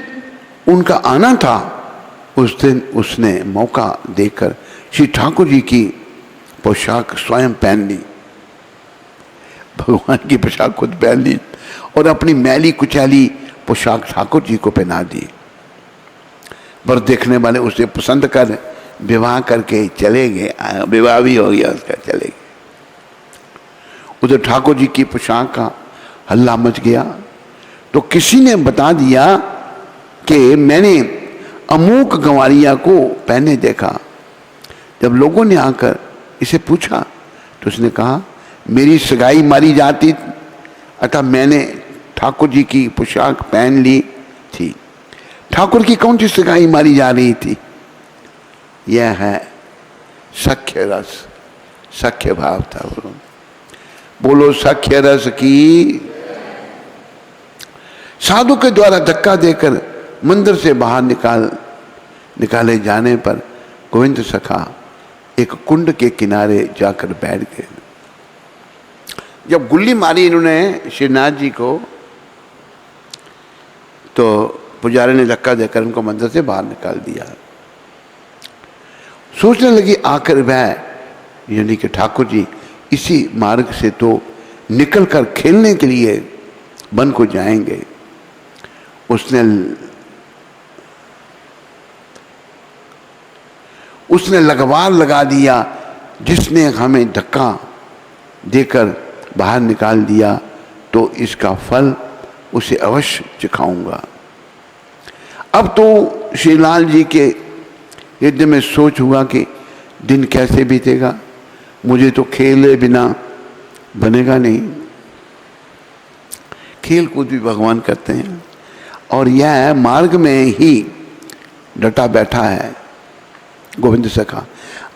उनका आना था उस दिन उसने मौका देकर श्री ठाकुर जी की पोशाक स्वयं पहन ली, भगवान की पोशाक खुद पहन ली और अपनी मैली कुचैली पोशाक ठाकुर जी को पहना दी। पर देखने वाले उसे पसंद कर विवाह करके चले गए। विवाह भी हो गया उसका, चले गए। उधर ठाकुर जी की पोशाक का हल्ला मच गया तो किसी ने बता दिया कि मैंने अमूक गंवारिया को पहने देखा। जब लोगों ने आकर इसे पूछा तो उसने कहा मेरी सगाई मारी जाती, अतः मैंने ठाकुर जी की पोशाक पहन ली थी। ठाकुर की कौन सी सगाई मारी जा रही थी? यह है सख्य रस, सख्य भाव था। बोलो सख्य रस की। साधु के द्वारा धक्का देकर मंदिर से बाहर निकाले जाने पर गोविंद सखा एक कुंड के किनारे जाकर बैठ गए। जब गुल्ली मारी इन्होंने श्रीनाथ जी को तो पुजारी ने धक्का देकर उनको मंदिर से बाहर निकाल दिया। सोचने लगी आकर वह यानी कि ठाकुर जी इसी मार्ग से तो निकलकर खेलने के लिए वन को जाएंगे। उसने लगवार लगा दिया, जिसने हमें धक्का देकर बाहर निकाल दिया तो इसका फल उसे अवश्य चखाऊंगा। अब तो श्री लाल जी के हृदय में सोच हुआ कि दिन कैसे बीतेगा, मुझे तो खेले बिना बनेगा नहीं। खेल कूद भी भगवान करते हैं और यह मार्ग में ही डटा बैठा है गोविंद सखा।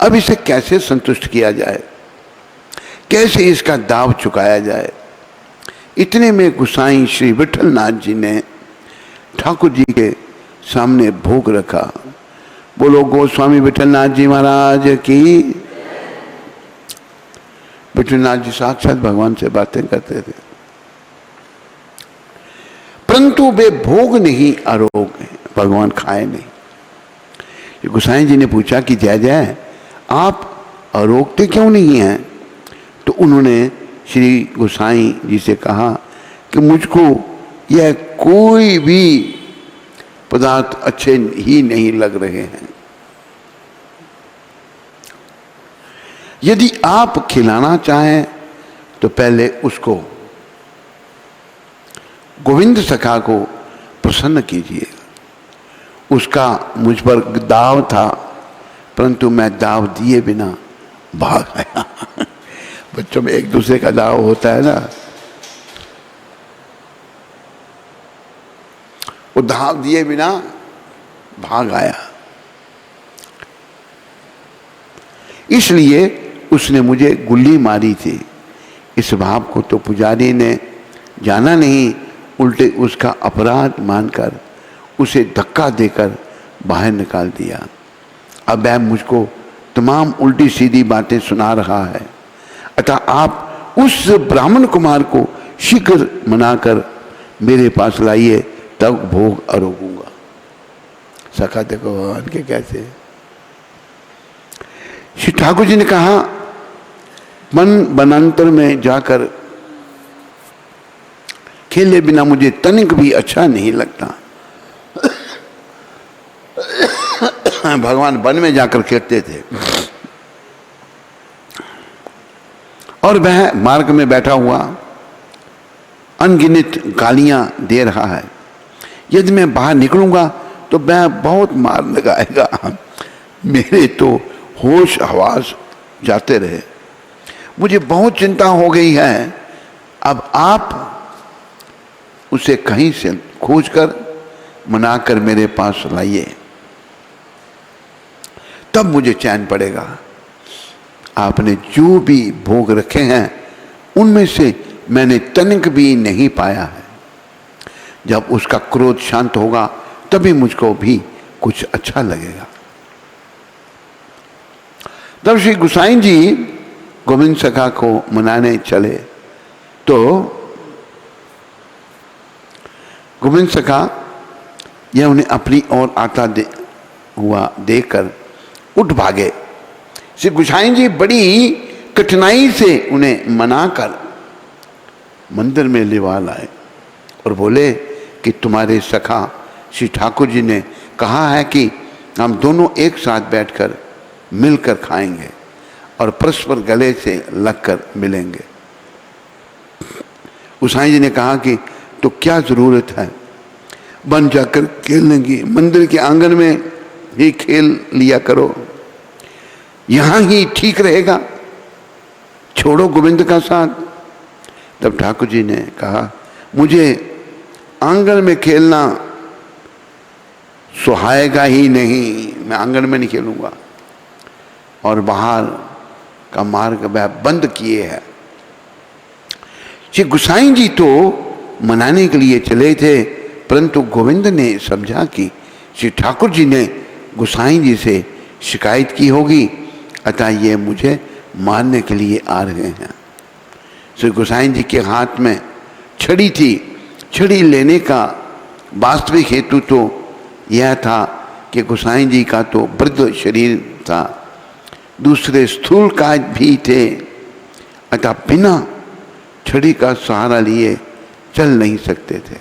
अब इसे कैसे संतुष्ट किया जाए, कैसे इसका दाव चुकाया जाए। इतने में गोसाई श्री विठल नाथ जी ने ठाकुर जी के सामने भोग रखा। बोलो गोस्वामी विठल नाथ जी महाराज की। विठल नाथ जी साक्षात भगवान से बातें करते थे, परंतु वे भोग नहीं आरोग हैं, भगवान खाए नहीं। गोसाई जी ने पूछा कि जय जय आप आरोगते क्यों नहीं हैं? तो उन्होंने श्री गोसाई जी से कहा कि मुझको यह कोई भी पदार्थ अच्छे ही नहीं लग रहे हैं। यदि आप खिलाना चाहें तो पहले उसको गोविंद सखा को प्रसन्न कीजिए। उसका मुझ पर दाव था, परंतु मैं दाव दिए बिना भाग आया। बच्चों में एक दूसरे का दाव होता है ना, वो दाव दिए बिना भाग आया। इसलिए उसने मुझे गुल्ली मारी थी। इस भाव को तो पुजारी ने जाना नहीं, उल्टे उसका अपराध मानकर उसे धक्का देकर बाहर निकाल दिया। अब वह मुझको तमाम उल्टी सीधी बातें सुना रहा है। अतः आप उस ब्राह्मण कुमार को शीघ्र मनाकर मेरे पास लाइए, तब भोग आरोगूंगा। सखा देखो भगवान के कैसे। श्री ठाकुर जी ने कहा, मन वनांतर में जाकर खेले बिना मुझे तनिक भी अच्छा नहीं लगता। भगवान वन में जाकर खेलते थे और वह मार्ग में बैठा हुआ अनगिनत गालियां दे रहा है। यदि मैं बाहर निकलूंगा तो वह बहुत मार लगाएगा। मेरे तो होश हवास जाते रहे। मुझे बहुत चिंता हो गई है। अब आप उसे कहीं से खोजकर मनाकर मेरे पास लाइए, तब मुझे चैन पड़ेगा। आपने जो भी भोग रखे हैं उनमें से मैंने तनिक भी नहीं पाया है। जब उसका क्रोध शांत होगा तभी मुझको भी कुछ अच्छा लगेगा। तब श्री गोसाई जी गोविंद सखा को मनाने चले तो गोविंद सखा यह उन्हें अपनी ओर आता हुआ देखकर उठ भागे। श्री गोसाई जी बड़ी कठिनाई से उन्हें मनाकर मंदिर में लिवा लाए और बोले कि तुम्हारे सखा श्री ठाकुर जी ने कहा है कि हम दोनों एक साथ बैठकर मिलकर खाएंगे और परस्पर गले से लगकर मिलेंगे। गोसाई जी ने कहा कि तो क्या जरूरत है, बन जाकर खेलने की, मंदिर के आंगन में ही खेल लिया करो, यहां ही ठीक रहेगा, छोड़ो गोविंद का साथ। तब ठाकुर जी ने कहा, मुझे आंगन में खेलना सुहाएगा ही नहीं, मैं आंगन में नहीं खेलूंगा। और बाहर का मार्ग वह बंद किए है। श्री गोसाई जी तो मनाने के लिए चले थे, परंतु गोविंद ने समझा कि श्री ठाकुर जी ने गोसाई जी से शिकायत की होगी, अतः ये मुझे मारने के लिए आ रहे हैं। श्री गोसाई जी के हाथ में छड़ी थी। छड़ी लेने का वास्तविक हेतु तो यह था कि गोसाई जी का तो वृद्ध शरीर था, दूसरे स्थूल काज भी थे, अतः बिना छड़ी का सहारा लिए चल नहीं सकते थे।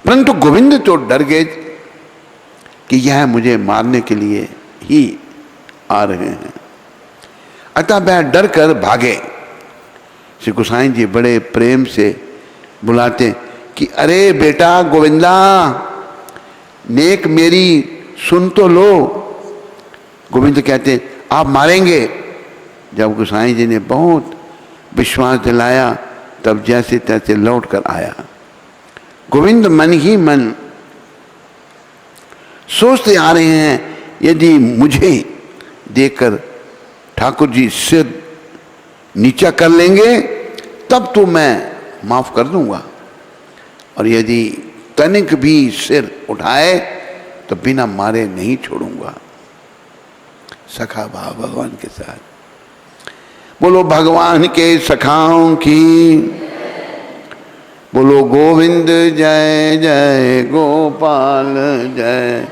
परंतु गोविंद तो डर गए कि यह मुझे मारने के लिए ही आ रहे हैं, अतः वह डर कर भागे। श्री गोसाई जी बड़े प्रेम से बुलाते कि अरे बेटा गोविंदा, नेक मेरी सुन तो लो। गोविंद कहते हैं आप मारेंगे। जब गोसाई जी ने बहुत विश्वास दिलाया तब जैसे तैसे लौट कर आया। गोविंद मन ही मन सोचते आ रहे हैं, यदि मुझे देखकर ठाकुर जी सिर नीचा कर लेंगे तब तो मैं माफ कर दूंगा, और यदि तनिक भी सिर उठाए तो बिना मारे नहीं छोड़ूंगा। सखा भाव भगवान के साथ। बोलो भगवान के सखाओं की, बोलो गोविंद जय जय गोपाल जय।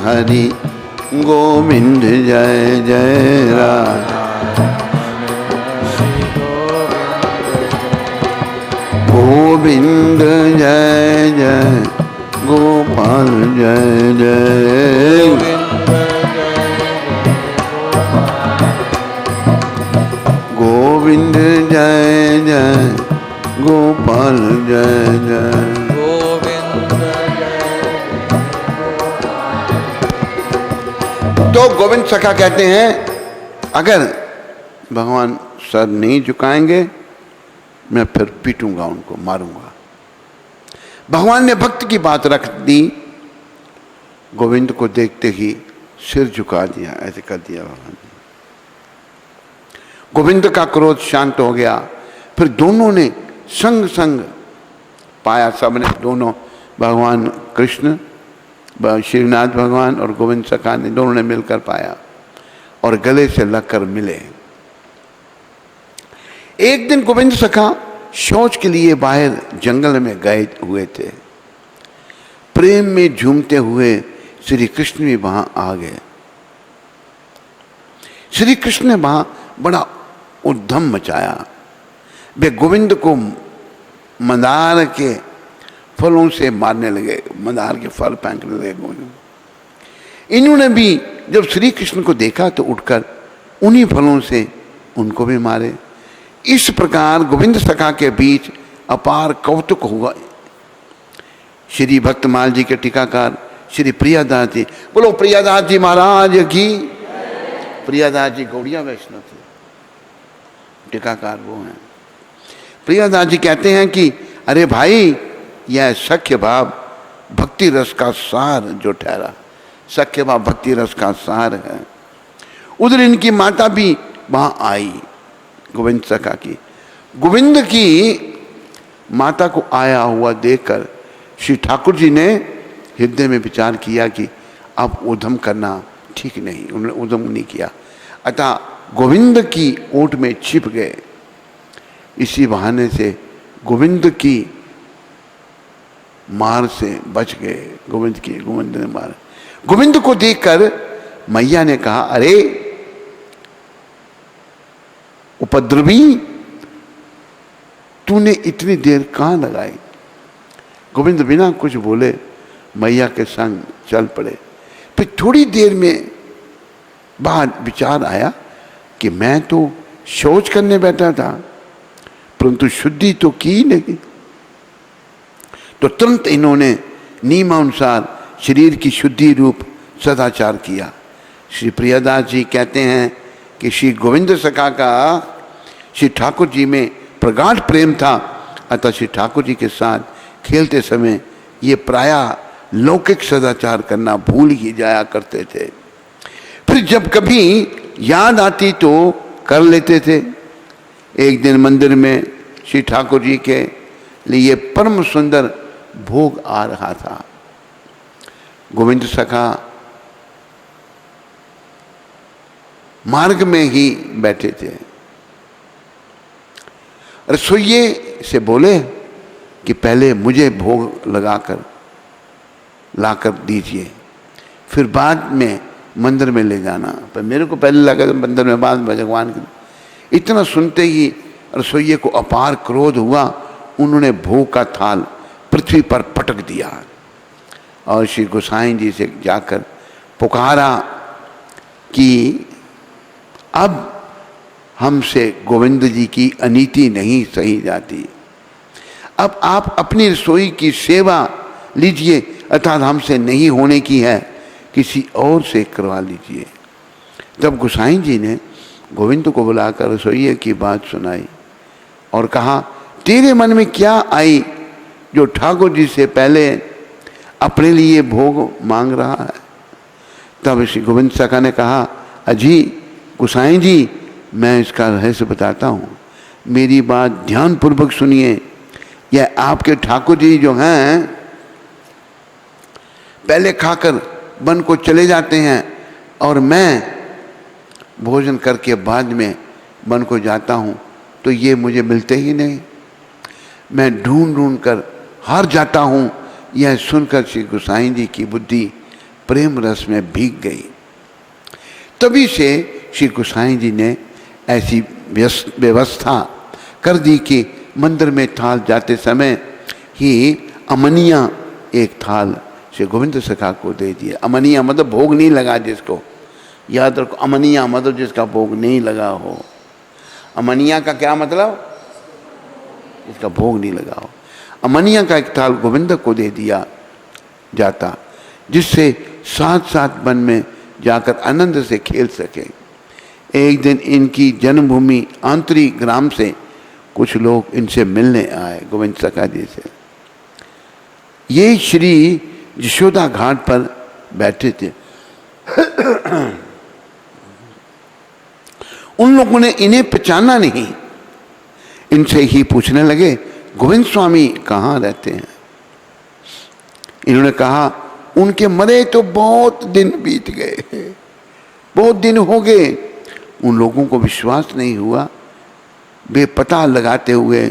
हरि गोविंद जय जय राधा। गोविंद जय जय गोपाल जय जय। गोविंद जय जय गोपाल जय जय। तो गोविंद सखा कहते हैं अगर भगवान सर नहीं झुकाएंगे मैं फिर पीटूंगा, उनको मारूंगा। भगवान ने भक्त की बात रख दी। गोविंद को देखते ही सिर झुका दिया, ऐसे कर दिया भगवान ने। गोविंद का क्रोध शांत हो गया। फिर दोनों ने संग संग पाया, सबने, दोनों भगवान कृष्ण, श्रीनाथ भगवान और गोविंद सखा ने, दोनों ने मिलकर पाया और गले से लगकर मिले। एक दिन गोविंद सखा शौच के लिए बाहर जंगल में गए हुए थे। प्रेम में झूमते हुए श्री कृष्ण भी वहां आ गए। श्री कृष्ण ने वहां बड़ा उद्यम मचाया। वे गोविंद को मंदार के फलों से मारने लगे, मंदार के फल फेंकने लगे गोविंद। इन्होंने भी जब श्री कृष्ण को देखा तो उठकर उन्हीं फलों से उनको भी मारे। इस प्रकार गोविंद सखा के बीच अपार कौतुक हुआ। श्री भक्तमाल जी के टीकाकार श्री प्रियादास जी, बोलो प्रियादास जी महाराज की। प्रियादास जी गौड़िया वैष्णव थे, टीकाकार वो हैं। प्रियादास जी कहते हैं कि अरे भाई, यह सख्य भाव भक्ति रस का सार जो ठहरा, सख्य भाव भक्ति रस का सार है। उधर इनकी माता भी वहां आई, गोविंद सखा की। गोविंद की माता को आया हुआ देखकर श्री ठाकुर जी ने हृदय में विचार किया कि अब उद्यम करना ठीक नहीं। उन्होंने उद्यम नहीं किया, अतः गोविंद की ओट में छिप गए। इसी बहाने से गोविंद की मार से बच गए। गोविंद ने मार। गोविंद को देखकर मैया ने कहा, अरे उपद्रवी, तूने इतनी देर कहां लगाई? गोविंद बिना कुछ बोले मैया के संग चल पड़े। फिर थोड़ी देर में बाद विचार आया कि मैं तो शौच करने बैठा था, परंतु शुद्धि तो की नहीं। तो तुरंत इन्होंने नियमानुसार शरीर की शुद्धि रूप सदाचार किया। श्री प्रियदास जी कहते हैं कि श्री गोविंद सखा का श्री ठाकुर जी में प्रगाढ़ प्रेम था, अतः श्री ठाकुर जी के साथ खेलते समय ये प्रायः लौकिक सदाचार करना भूल ही जाया करते थे। फिर जब कभी याद आती तो कर लेते थे। एक दिन मंदिर में श्री ठाकुर जी के लिए परम सुंदर भोग आ रहा था। गोविंद सखा मार्ग में ही बैठे थे। रसोइये से बोले कि पहले मुझे भोग लगाकर लाकर दीजिए, फिर बाद में मंदिर में ले जाना। पर मेरे को पहले लगा तो मंदिर में, बाद में भगवान के। इतना सुनते ही रसोइये को अपार क्रोध हुआ। उन्होंने भोग का थाल पृथ्वी पर पटक दिया और श्री गोसाई जी से जाकर पुकारा कि अब हमसे गोविंद जी की अनीति नहीं सही जाती, अब आप अपनी रसोई की सेवा लीजिए, अर्थात हमसे नहीं होने की है, किसी और से करवा लीजिए। तब गोसाई जी ने गोविंद को बुलाकर रसोइये की बात सुनाई और कहा, तेरे मन में क्या आई जो ठाकुर जी से पहले अपने लिए भोग मांग रहा है? तब श्री गोविंद सखा ने कहा, अजी गोसाई जी, मैं इसका रहस्य बताता हूँ, मेरी बात ध्यानपूर्वक सुनिए। यह आपके ठाकुर जी जो हैं पहले खाकर वन को चले जाते हैं और मैं भोजन करके बाद में वन को जाता हूँ तो ये मुझे मिलते ही नहीं, मैं ढूंढ ढूंढ कर हार जाता हूँ। यह सुनकर श्री गोसाई जी की बुद्धि प्रेम रस में भीग गई। तभी से श्री गोसाई जी ने ऐसी व्यवस्था कर दी कि मंदिर में थाल जाते समय ही अमनिया एक थाल श्री गोविंद सखा को दे दिया। अमनिया मतलब भोग नहीं लगा जिसको, याद रखो, अमनिया मतलब जिसका भोग नहीं लगा हो। अमनिया का क्या मतलब? जिसका भोग नहीं लगा हो। अमनिया का एक थाल गोविंद को दे दिया जाता, जिससे साथ साथ वन में जाकर आनंद से खेल सके। एक दिन इनकी जन्मभूमि आंतरिक ग्राम से कुछ लोग इनसे मिलने आए, गोविंद सखा जी से। ये श्री यशोदा घाट पर बैठे थे। उन लोगों ने इन्हें पहचाना नहीं, इनसे ही पूछने लगे, गोविंद स्वामी कहाँ रहते हैं? इन्होंने कहा, उनके मरे तो बहुत दिन बीत गए, बहुत दिन हो गए। उन लोगों को विश्वास नहीं हुआ। वे पता लगाते हुए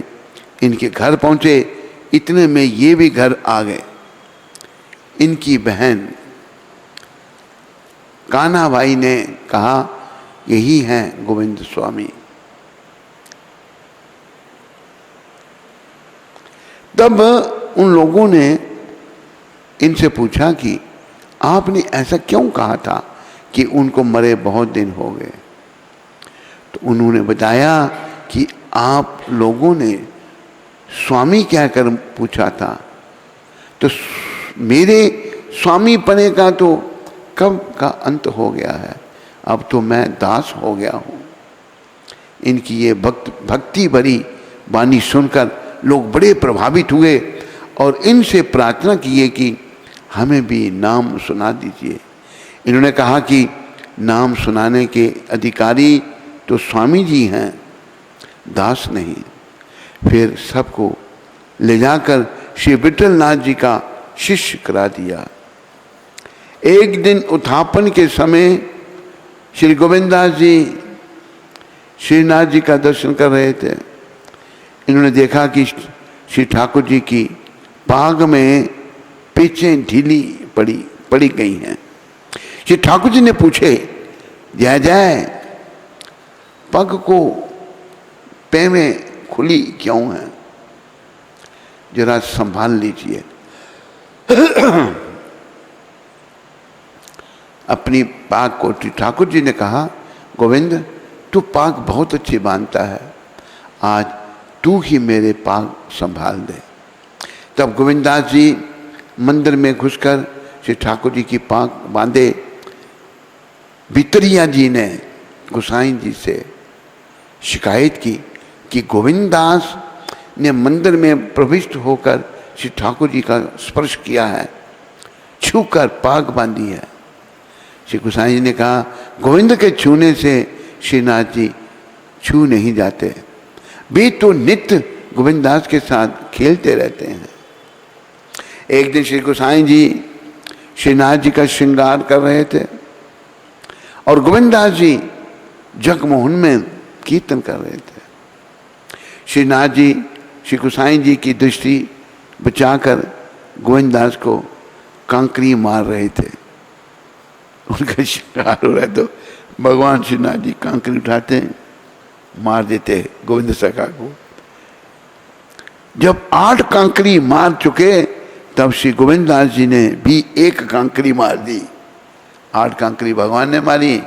इनके घर पहुंचे, इतने में ये भी घर आ गए। इनकी बहन कान्हा भाई ने कहा, यही हैं गोविंद स्वामी। तब उन लोगों ने इनसे पूछा कि आपने ऐसा क्यों कहा था कि उनको मरे बहुत दिन हो गए? तो उन्होंने बताया कि आप लोगों ने स्वामी कहकर पूछा था, तो मेरे स्वामी पने का तो कब का अंत हो गया है, अब तो मैं दास हो गया हूँ। इनकी ये भक्ति भरी वाणी सुनकर लोग बड़े प्रभावित हुए और इनसे प्रार्थना किए कि हमें भी नाम सुना दीजिए। इन्होंने कहा कि नाम सुनाने के अधिकारी तो स्वामी जी हैं, दास नहीं। फिर सबको ले जाकर श्री विठल नाथ जी का शिष्य करा दिया। एक दिन उत्थापन के समय श्री गोविंदास जी श्रीनाथ जी का दर्शन कर रहे थे। इन्होंने देखा कि श्री ठाकुर जी की पाग में पीछें ढीली पड़ी गई हैं। श्री ठाकुर जी ने पूछे, जय जय, पग को पैर में खुली क्यों है, जरा संभाल लीजिए। अपनी पाग को ठाकुर जी ने कहा, गोविंद तू पाग बहुत अच्छी बांधता है, आज तू ही मेरे पाग संभाल दे। तब गोविंदास जी मंदिर में घुसकर श्री ठाकुर जी की पाग बांधे। भितरिया जी ने गोसाई जी से शिकायत की कि गोविंदास ने मंदिर में प्रविष्ट होकर श्री ठाकुर जी का स्पर्श किया है, छूकर पाग बांधी है। श्री गोसाई जी ने कहा, गोविंद के छूने से श्रीनाथ जी छू नहीं जाते, वे तो नित्य गोविंदास के साथ खेलते रहते हैं। एक दिन श्री गोसाई जी श्रीनाथ जी का श्रृंगार कर रहे थे और गोविंदास जी जगमोहन में कीर्तन कर रहे थे। श्रीनाथ जी श्री गोसाई जी की दृष्टि बचाकर गोविंदास को कांकरी मार रहे थे। उनका श्रृंगार हो रहा है तो भगवान श्रीनाथ जी कांकरी उठाते मार देते गोविंद सखा को। जब 8 कांकरी मार चुके तब श्री गोविंदास जी ने भी एक कांकरी मार दी 8 कांकरी भगवान ने मारी,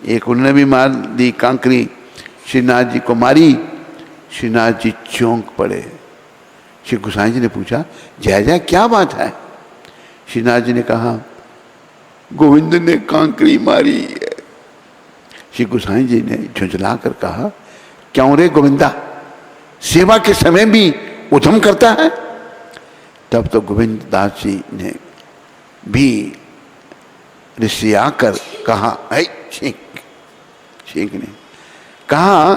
एक उन्होंने भी मार दी कांकरी, श्रीनाथ जी को मारी। श्रीनाथ जी चौंक पड़े। श्री गोसाई जी ने पूछा, जय जय क्या बात है? श्रीनाथ जी ने कहा, गोविंद ने कांकरी मारी है। श्री गोसाई जी ने झुंझला कर कहा, क्यों रे गोविंदा, सेवा के समय भी उधम करता है? तब तो गोविंद दास जी ने भी रिसियाकर कहा, ठीक ने कहा,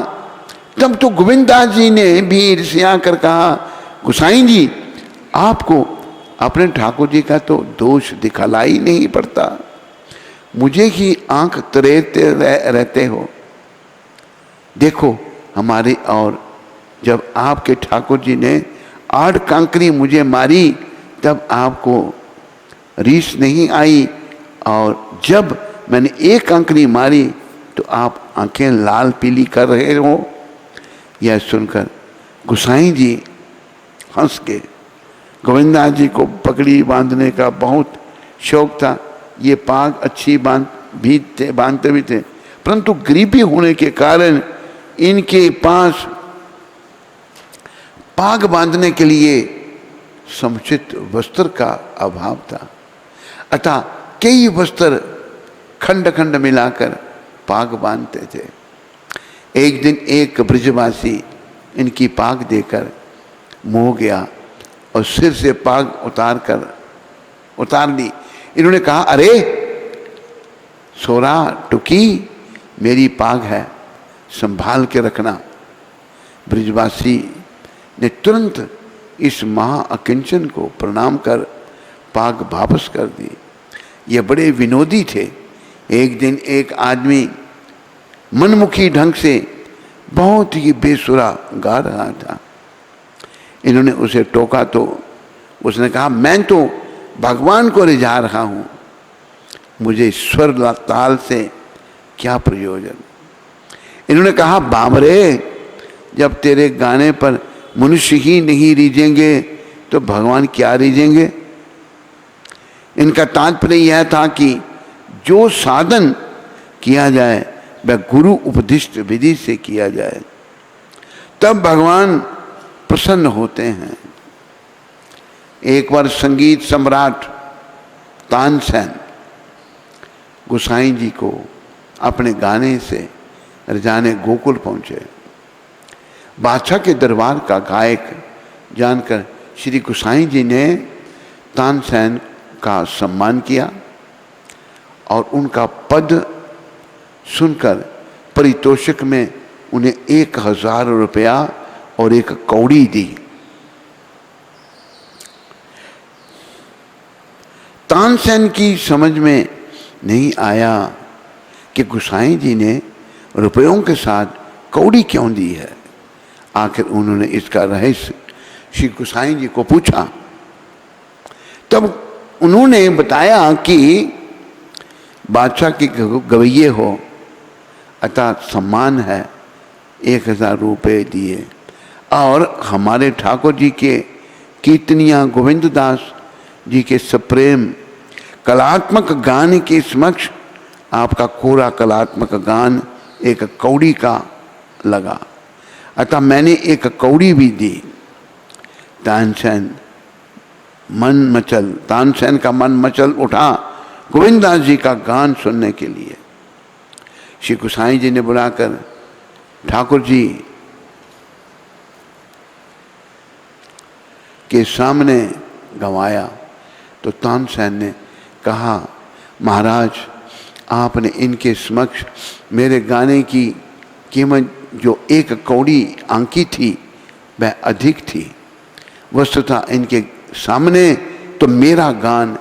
तब तो गोविंद दास जी ने भी रिसियाकर कहा, गोसाई जी आपको अपने ठाकुर जी का तो दोष दिखलाई नहीं पड़ता, मुझे ही आंख तरेते रहते हो। देखो हमारे, और जब आपके ठाकुर जी ने 8 कांकरी मुझे मारी तब आपको रीस नहीं आई, और जब मैंने 1 कांकरी मारी तो आप आंखें लाल पीली कर रहे हो। यह सुनकर गोसाई जी हंस के, गोविंदा जी को पगड़ी बांधने का बहुत शौक था, ये पाग अच्छी बांधते भी थे, परंतु गरीबी होने के कारण इनके पास पाग बांधने के लिए समुचित वस्त्र का अभाव था। अतः कई वस्त्र खंड खंड मिलाकर पाग बांधते थे। एक दिन एक ब्रजवासी इनकी पाग देकर मोह गया और सिर से पाग उतार ली। इन्होंने कहा, अरे सोरा टुकी, मेरी पाग है, संभाल के रखना। ब्रजवासी ने तुरंत इस महा अकिंचन को प्रणाम कर पाग वापस कर दी। ये बड़े विनोदी थे। एक दिन एक आदमी मनमुखी ढंग से बहुत ही बेसुरा गा रहा था। इन्होंने उसे टोका तो उसने कहा, मैं तो भगवान को रिझा रहा हूं, मुझे स्वर ताल से क्या प्रयोजन। इन्होंने कहा, बाबरे, जब तेरे गाने पर मनुष्य ही नहीं रीझेंगे तो भगवान क्या रीझेंगे। इनका तात्पर्य यह था कि जो साधन किया जाए वह गुरु उपदिष्ट विधि से किया जाए, तब भगवान प्रसन्न होते हैं। एक बार संगीत सम्राट तानसेन गोसाई जी को अपने गाने से रिझाने गोकुल पहुंचे। बादशाह के दरबार का गायक जानकर श्री गोसाई जी ने तानसेन का सम्मान किया और उनका पद सुनकर परितोषक में उन्हें 1000 रुपया और 1 कौड़ी दी। तानसेन की समझ में नहीं आया कि गोसाई जी ने रुपयों के साथ कौड़ी क्यों दी है। आखिर उन्होंने इसका रहस्य श्री गोसाई जी को पूछा। तब उन्होंने बताया कि बादशाह के गवैये हो, अतः सम्मान है, 1000 रुपये दिए, और हमारे ठाकुर जी के कीर्तनिया गोविंद दास जी के सप्रेम कलात्मक गान के समक्ष आपका कोरा कलात्मक गान 1 कौड़ी का लगा, अतः मैंने 1 कौड़ी भी दी। तानसेन का मन मचल उठा गोविंद दास जी का गान सुनने के लिए। श्री गोसाई जी ने बुलाकर ठाकुर जी के सामने गवाया तो तानसेन ने कहा, महाराज, आपने इनके समक्ष मेरे गाने की कीमत जो 1 कौड़ी आंकी थी वह अधिक थी। वस्तुतः इनके सामने तो मेरा गान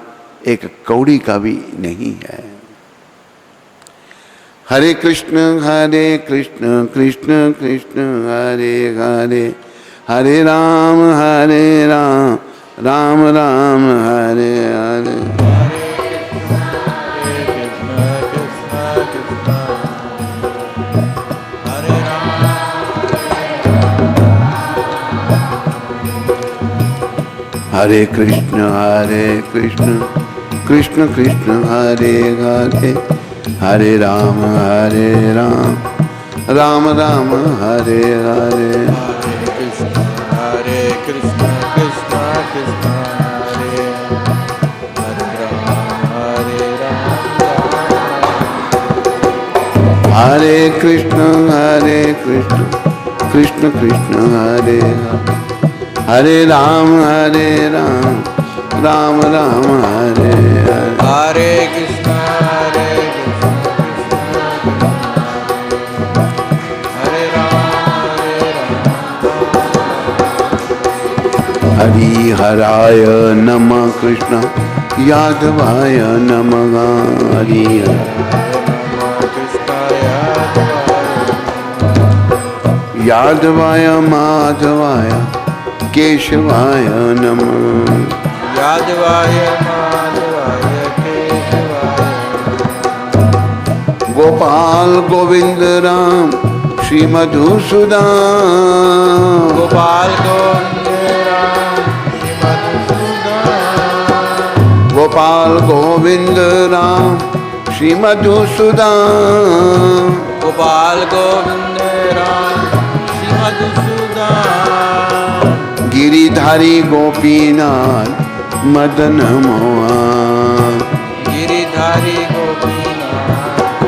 1 कौड़ी का भी नहीं है। हरे कृष्ण कृष्ण कृष्ण हरे हरे, हरे राम राम राम हरे हरे। हरे कृष्ण कृष्ण कृष्ण कृष्ण हरे हरे हरे राम राम राम हरे हरे। हरे कृष्ण कृष्ण कृष्ण हरे हरे राम हरे कृष्ण कृष्ण कृष्ण हरे हरे राम राम राम हरे हरे। हरे कृष्ण हरे राम हरि हराय नमः कृष्ण यादवाय नमः हरि यादवाय माधवाय केशवाय नमः यादवाय माधवाय केशवाय गोपाल गोविंद राम श्री मधुसूदन गोपाल गोविंद राम श्री मधुसूदन गोपाल गोविंद राम श्री मधुसूदन गोपाल गोविंद राम श्री मधुसूदन गिरिधारी गोपीनाथ मदन मोहन गिरिधारी गोपीनाथ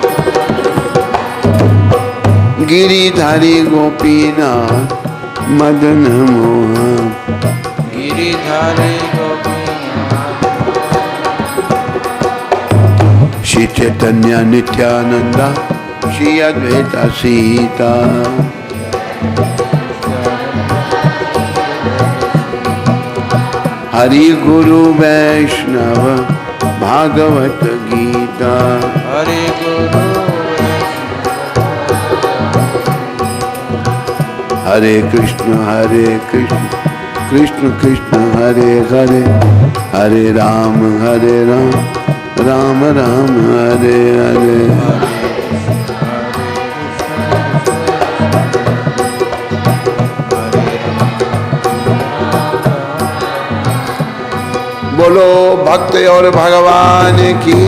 गिरिधारी गोपीनाथ मदन मोहन गिरिधारी गोपीनाथ श्री चैतन्य नित्यानंदा श्री अद्वैता सीता हरि गुरु वैष्णव भागवत गीता हरे गुरु हरे कृष्ण कृष्ण कृष्ण हरे हरे हरे राम राम राम हरे हरे। बोलो भक्त और भगवान की,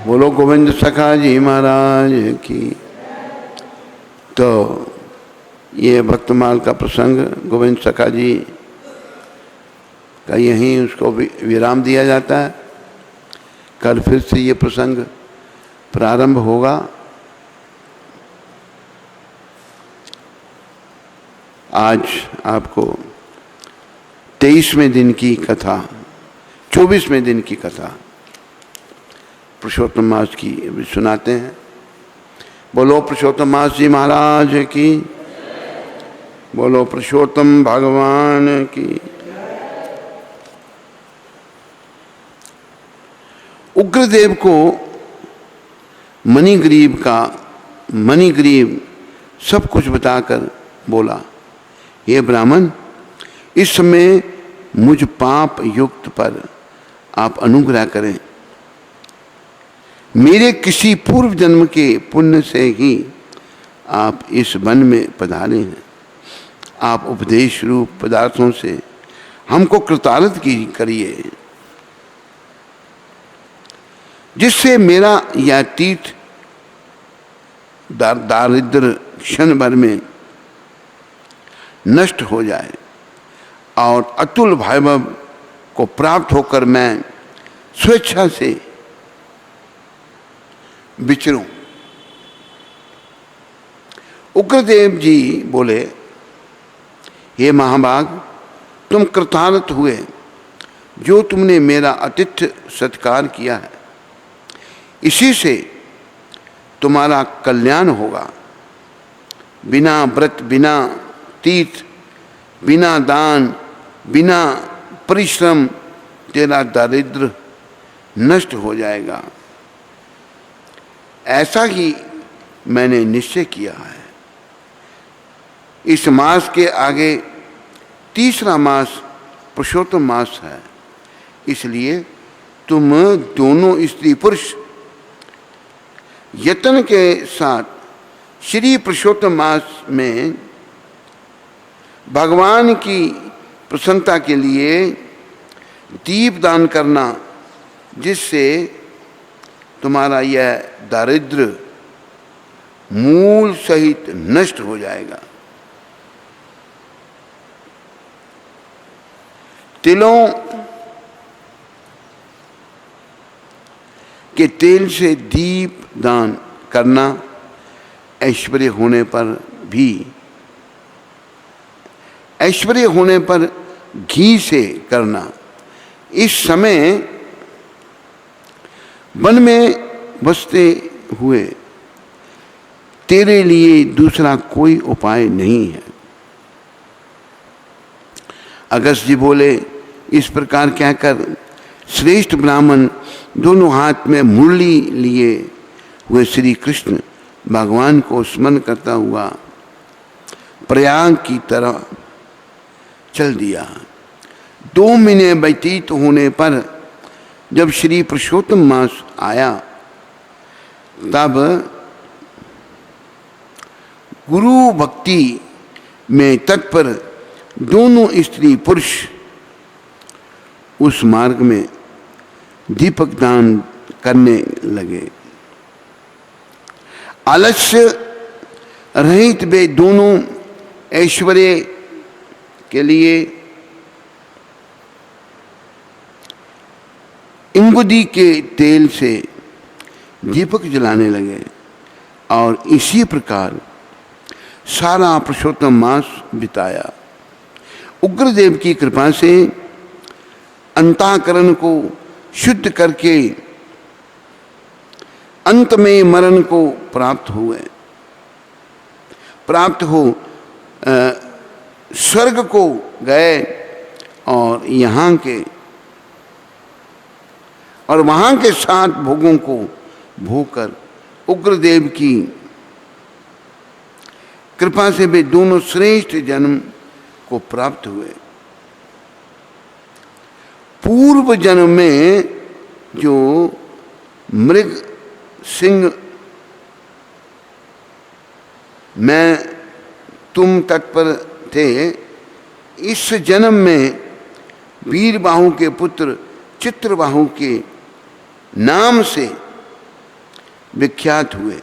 बोलो गोविंद सखा जी महाराज की। तो ये भक्तमाल का प्रसंग गोविंद सखा जी का यहीं उसको विराम दिया जाता है। कल फिर से ये प्रसंग प्रारंभ होगा। आज आपको 23वें दिन की कथा, 24वें दिन की कथा पुरुषोत्तम मास की अभी सुनाते हैं। बोलो पुरुषोत्तम मास जी महाराज की, बोलो पुरुषोत्तम भगवान की। उग्रदेव को मणिग्रीव सब कुछ बताकर बोला, ये ब्राह्मण, इस समय मुझ पाप युक्त पर आप अनुग्रह करें। मेरे किसी पूर्व जन्म के पुण्य से ही आप इस वन में पधारे हैं। आप उपदेश रूप पदार्थों से हमको कृतार्थ करिए, जिससे मेरा यह तीर्थ दारिद्र क्षण भर में नष्ट हो जाए और अतुल वैभव को प्राप्त होकर मैं स्वेच्छा से विचरूं। उग्रदेव जी बोले, हे महाभाग, तुम कृतार्थ हुए जो तुमने मेरा आतिथ्य सत्कार किया है, इसी से तुम्हारा कल्याण होगा। बिना व्रत, बिना तीर्थ, बिना दान, बिना परिश्रम तेरा दारिद्र नष्ट हो जाएगा। ऐसा ही मैंने निश्चय किया है। इस मास के आगे तीसरा मास पुरुषोत्तम मास है, इसलिए तुम दोनों स्त्री पुरुष यत्न के साथ श्री पुरुषोत्तम मास में भगवान की प्रसन्नता के लिए दीप दान करना, जिससे तुम्हारा यह दारिद्र्य मूल सहित नष्ट हो जाएगा। तिलों के तेल से दीप दान करना, ऐश्वर्य होने पर भी, ऐश्वर्य होने पर घी से करना। इस समय वन में बसते हुए तेरे लिए दूसरा कोई उपाय नहीं है। अगस्त जी बोले, इस प्रकार कहकर श्रेष्ठ ब्राह्मण दोनों हाथ में मुरली लिए हुए श्री कृष्ण भगवान को स्मरण करता हुआ प्रयाग की तरह चल दिया। 2 महीने व्यतीत होने पर जब श्री पुरुषोत्तम मास आया, तब गुरु भक्ति में तत्पर दोनों स्त्री पुरुष उस मार्ग में दीपक दान करने लगे। आलस्य रहित वे दोनों ऐश्वर्य के लिए इंगुदी के तेल से दीपक जलाने लगे और इसी प्रकार सारा पुरुषोत्तम मास बिताया। उग्रदेव की कृपा से अंतःकरण को शुद्ध करके अंत में मरण को प्राप्त हो स्वर्ग को गए और वहां के 7 भोगों को भोगकर उग्रदेव की कृपा से वे दोनों श्रेष्ठ जन्म को प्राप्त हुए। पूर्व जन्म में जो मृग सिंह में तुम तत्पर थे, इस जन्म में वीरबाहु के पुत्र चित्रबाहु के नाम से विख्यात हुए।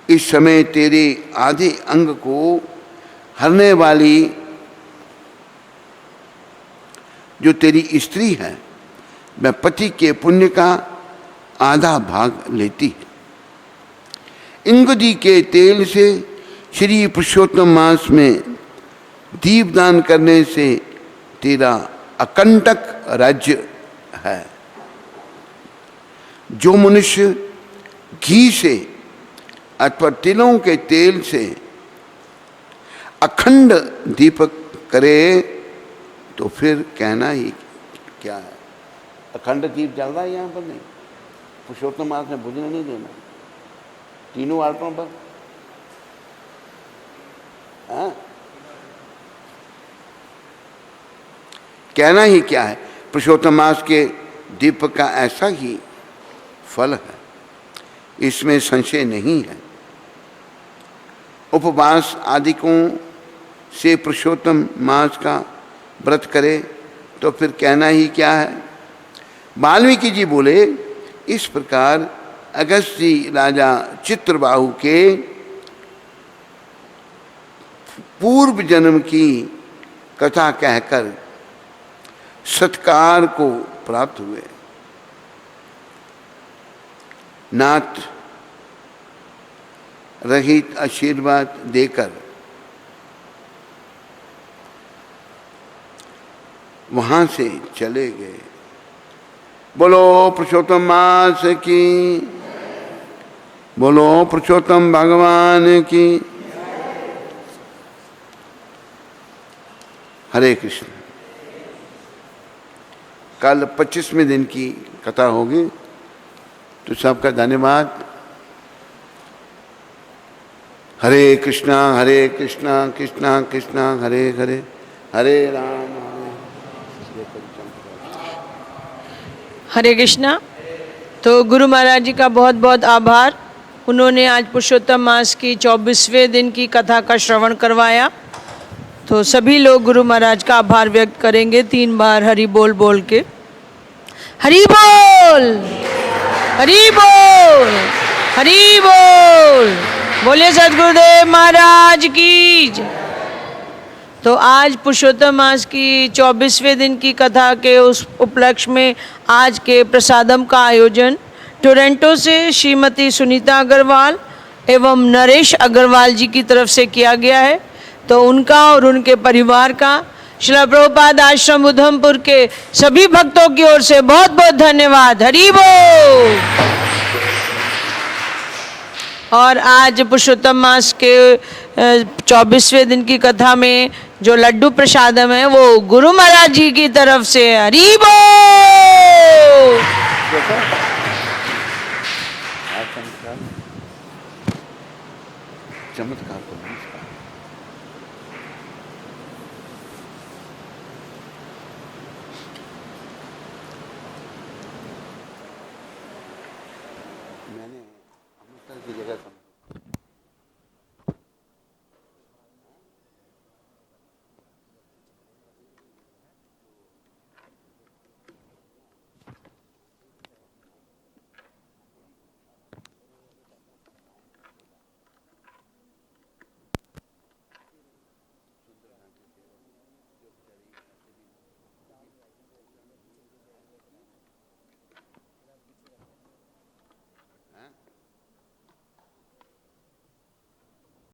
इस समय तेरे आधे अंग को हरने वाली जो तेरी स्त्री है, वह पति के पुण्य का आधा भाग लेती है। इंगुदी के तेल से श्री पुरुषोत्तम मास में दीपदान करने से तेरा अकंटक राज्य है। जो मनुष्य घी से अथवा तिलों के तेल से अखंड दीपक करे तो फिर कहना ही क्या है। अखंड दीप जल रहा है यहाँ पर नहीं, पुरुषोत्तम मास में बुझने नहीं देना, तीनों आर्टों पर। हाँ, कहना ही क्या है। पुरुषोत्तम मास के दीपक का ऐसा ही फल है, इसमें संशय नहीं है। उपवास आदिकों से पुरुषोत्तम मास का व्रत करे तो फिर कहना ही क्या है। वाल्मीकि जी बोले, इस प्रकार अगस्त जी राजा चित्रबाहु के पूर्व जन्म की कथा कहकर सत्कार को प्राप्त हुए। नाथ रहित आशीर्वाद देकर वहां से चले गए। बोलो पुरुषोत्तम मास की, बोलो पुरुषोत्तम भगवान की। हरे कृष्ण। कल 25वें दिन की कथा होगी, तो सबका धन्यवाद। हरे कृष्णा कृष्णा कृष्णा हरे हरे, हरे राम हरे कृष्णा। तो गुरु महाराज जी का बहुत बहुत आभार। उन्होंने आज पुरुषोत्तम मास की 24वें दिन की कथा का श्रवण करवाया। तो सभी लोग गुरु महाराज का आभार व्यक्त करेंगे 3 बार हरि बोल बोल के। हरि बोल, हरि बोल, हरि बोल। बोलिए सद्गुरुदेव महाराज की जय। तो आज पुरुषोत्तम मास की 24वें दिन की कथा के उस उपलक्ष्य में आज के प्रसादम का आयोजन टोरंटो से श्रीमती सुनीता अग्रवाल एवं नरेश अग्रवाल जी की तरफ से किया गया है। तो उनका और उनके परिवार का श्रील प्रभुपाद आश्रम उधमपुर के सभी भक्तों की ओर से बहुत बहुत धन्यवाद। हरि बोल। और आज पुरुषोत्तम मास के 24वें दिन की कथा में जो लड्डू प्रसादम है वो गुरु महाराज जी की तरफ से। हरि बोल। चमत्कार मैंने अमृतसर की जगह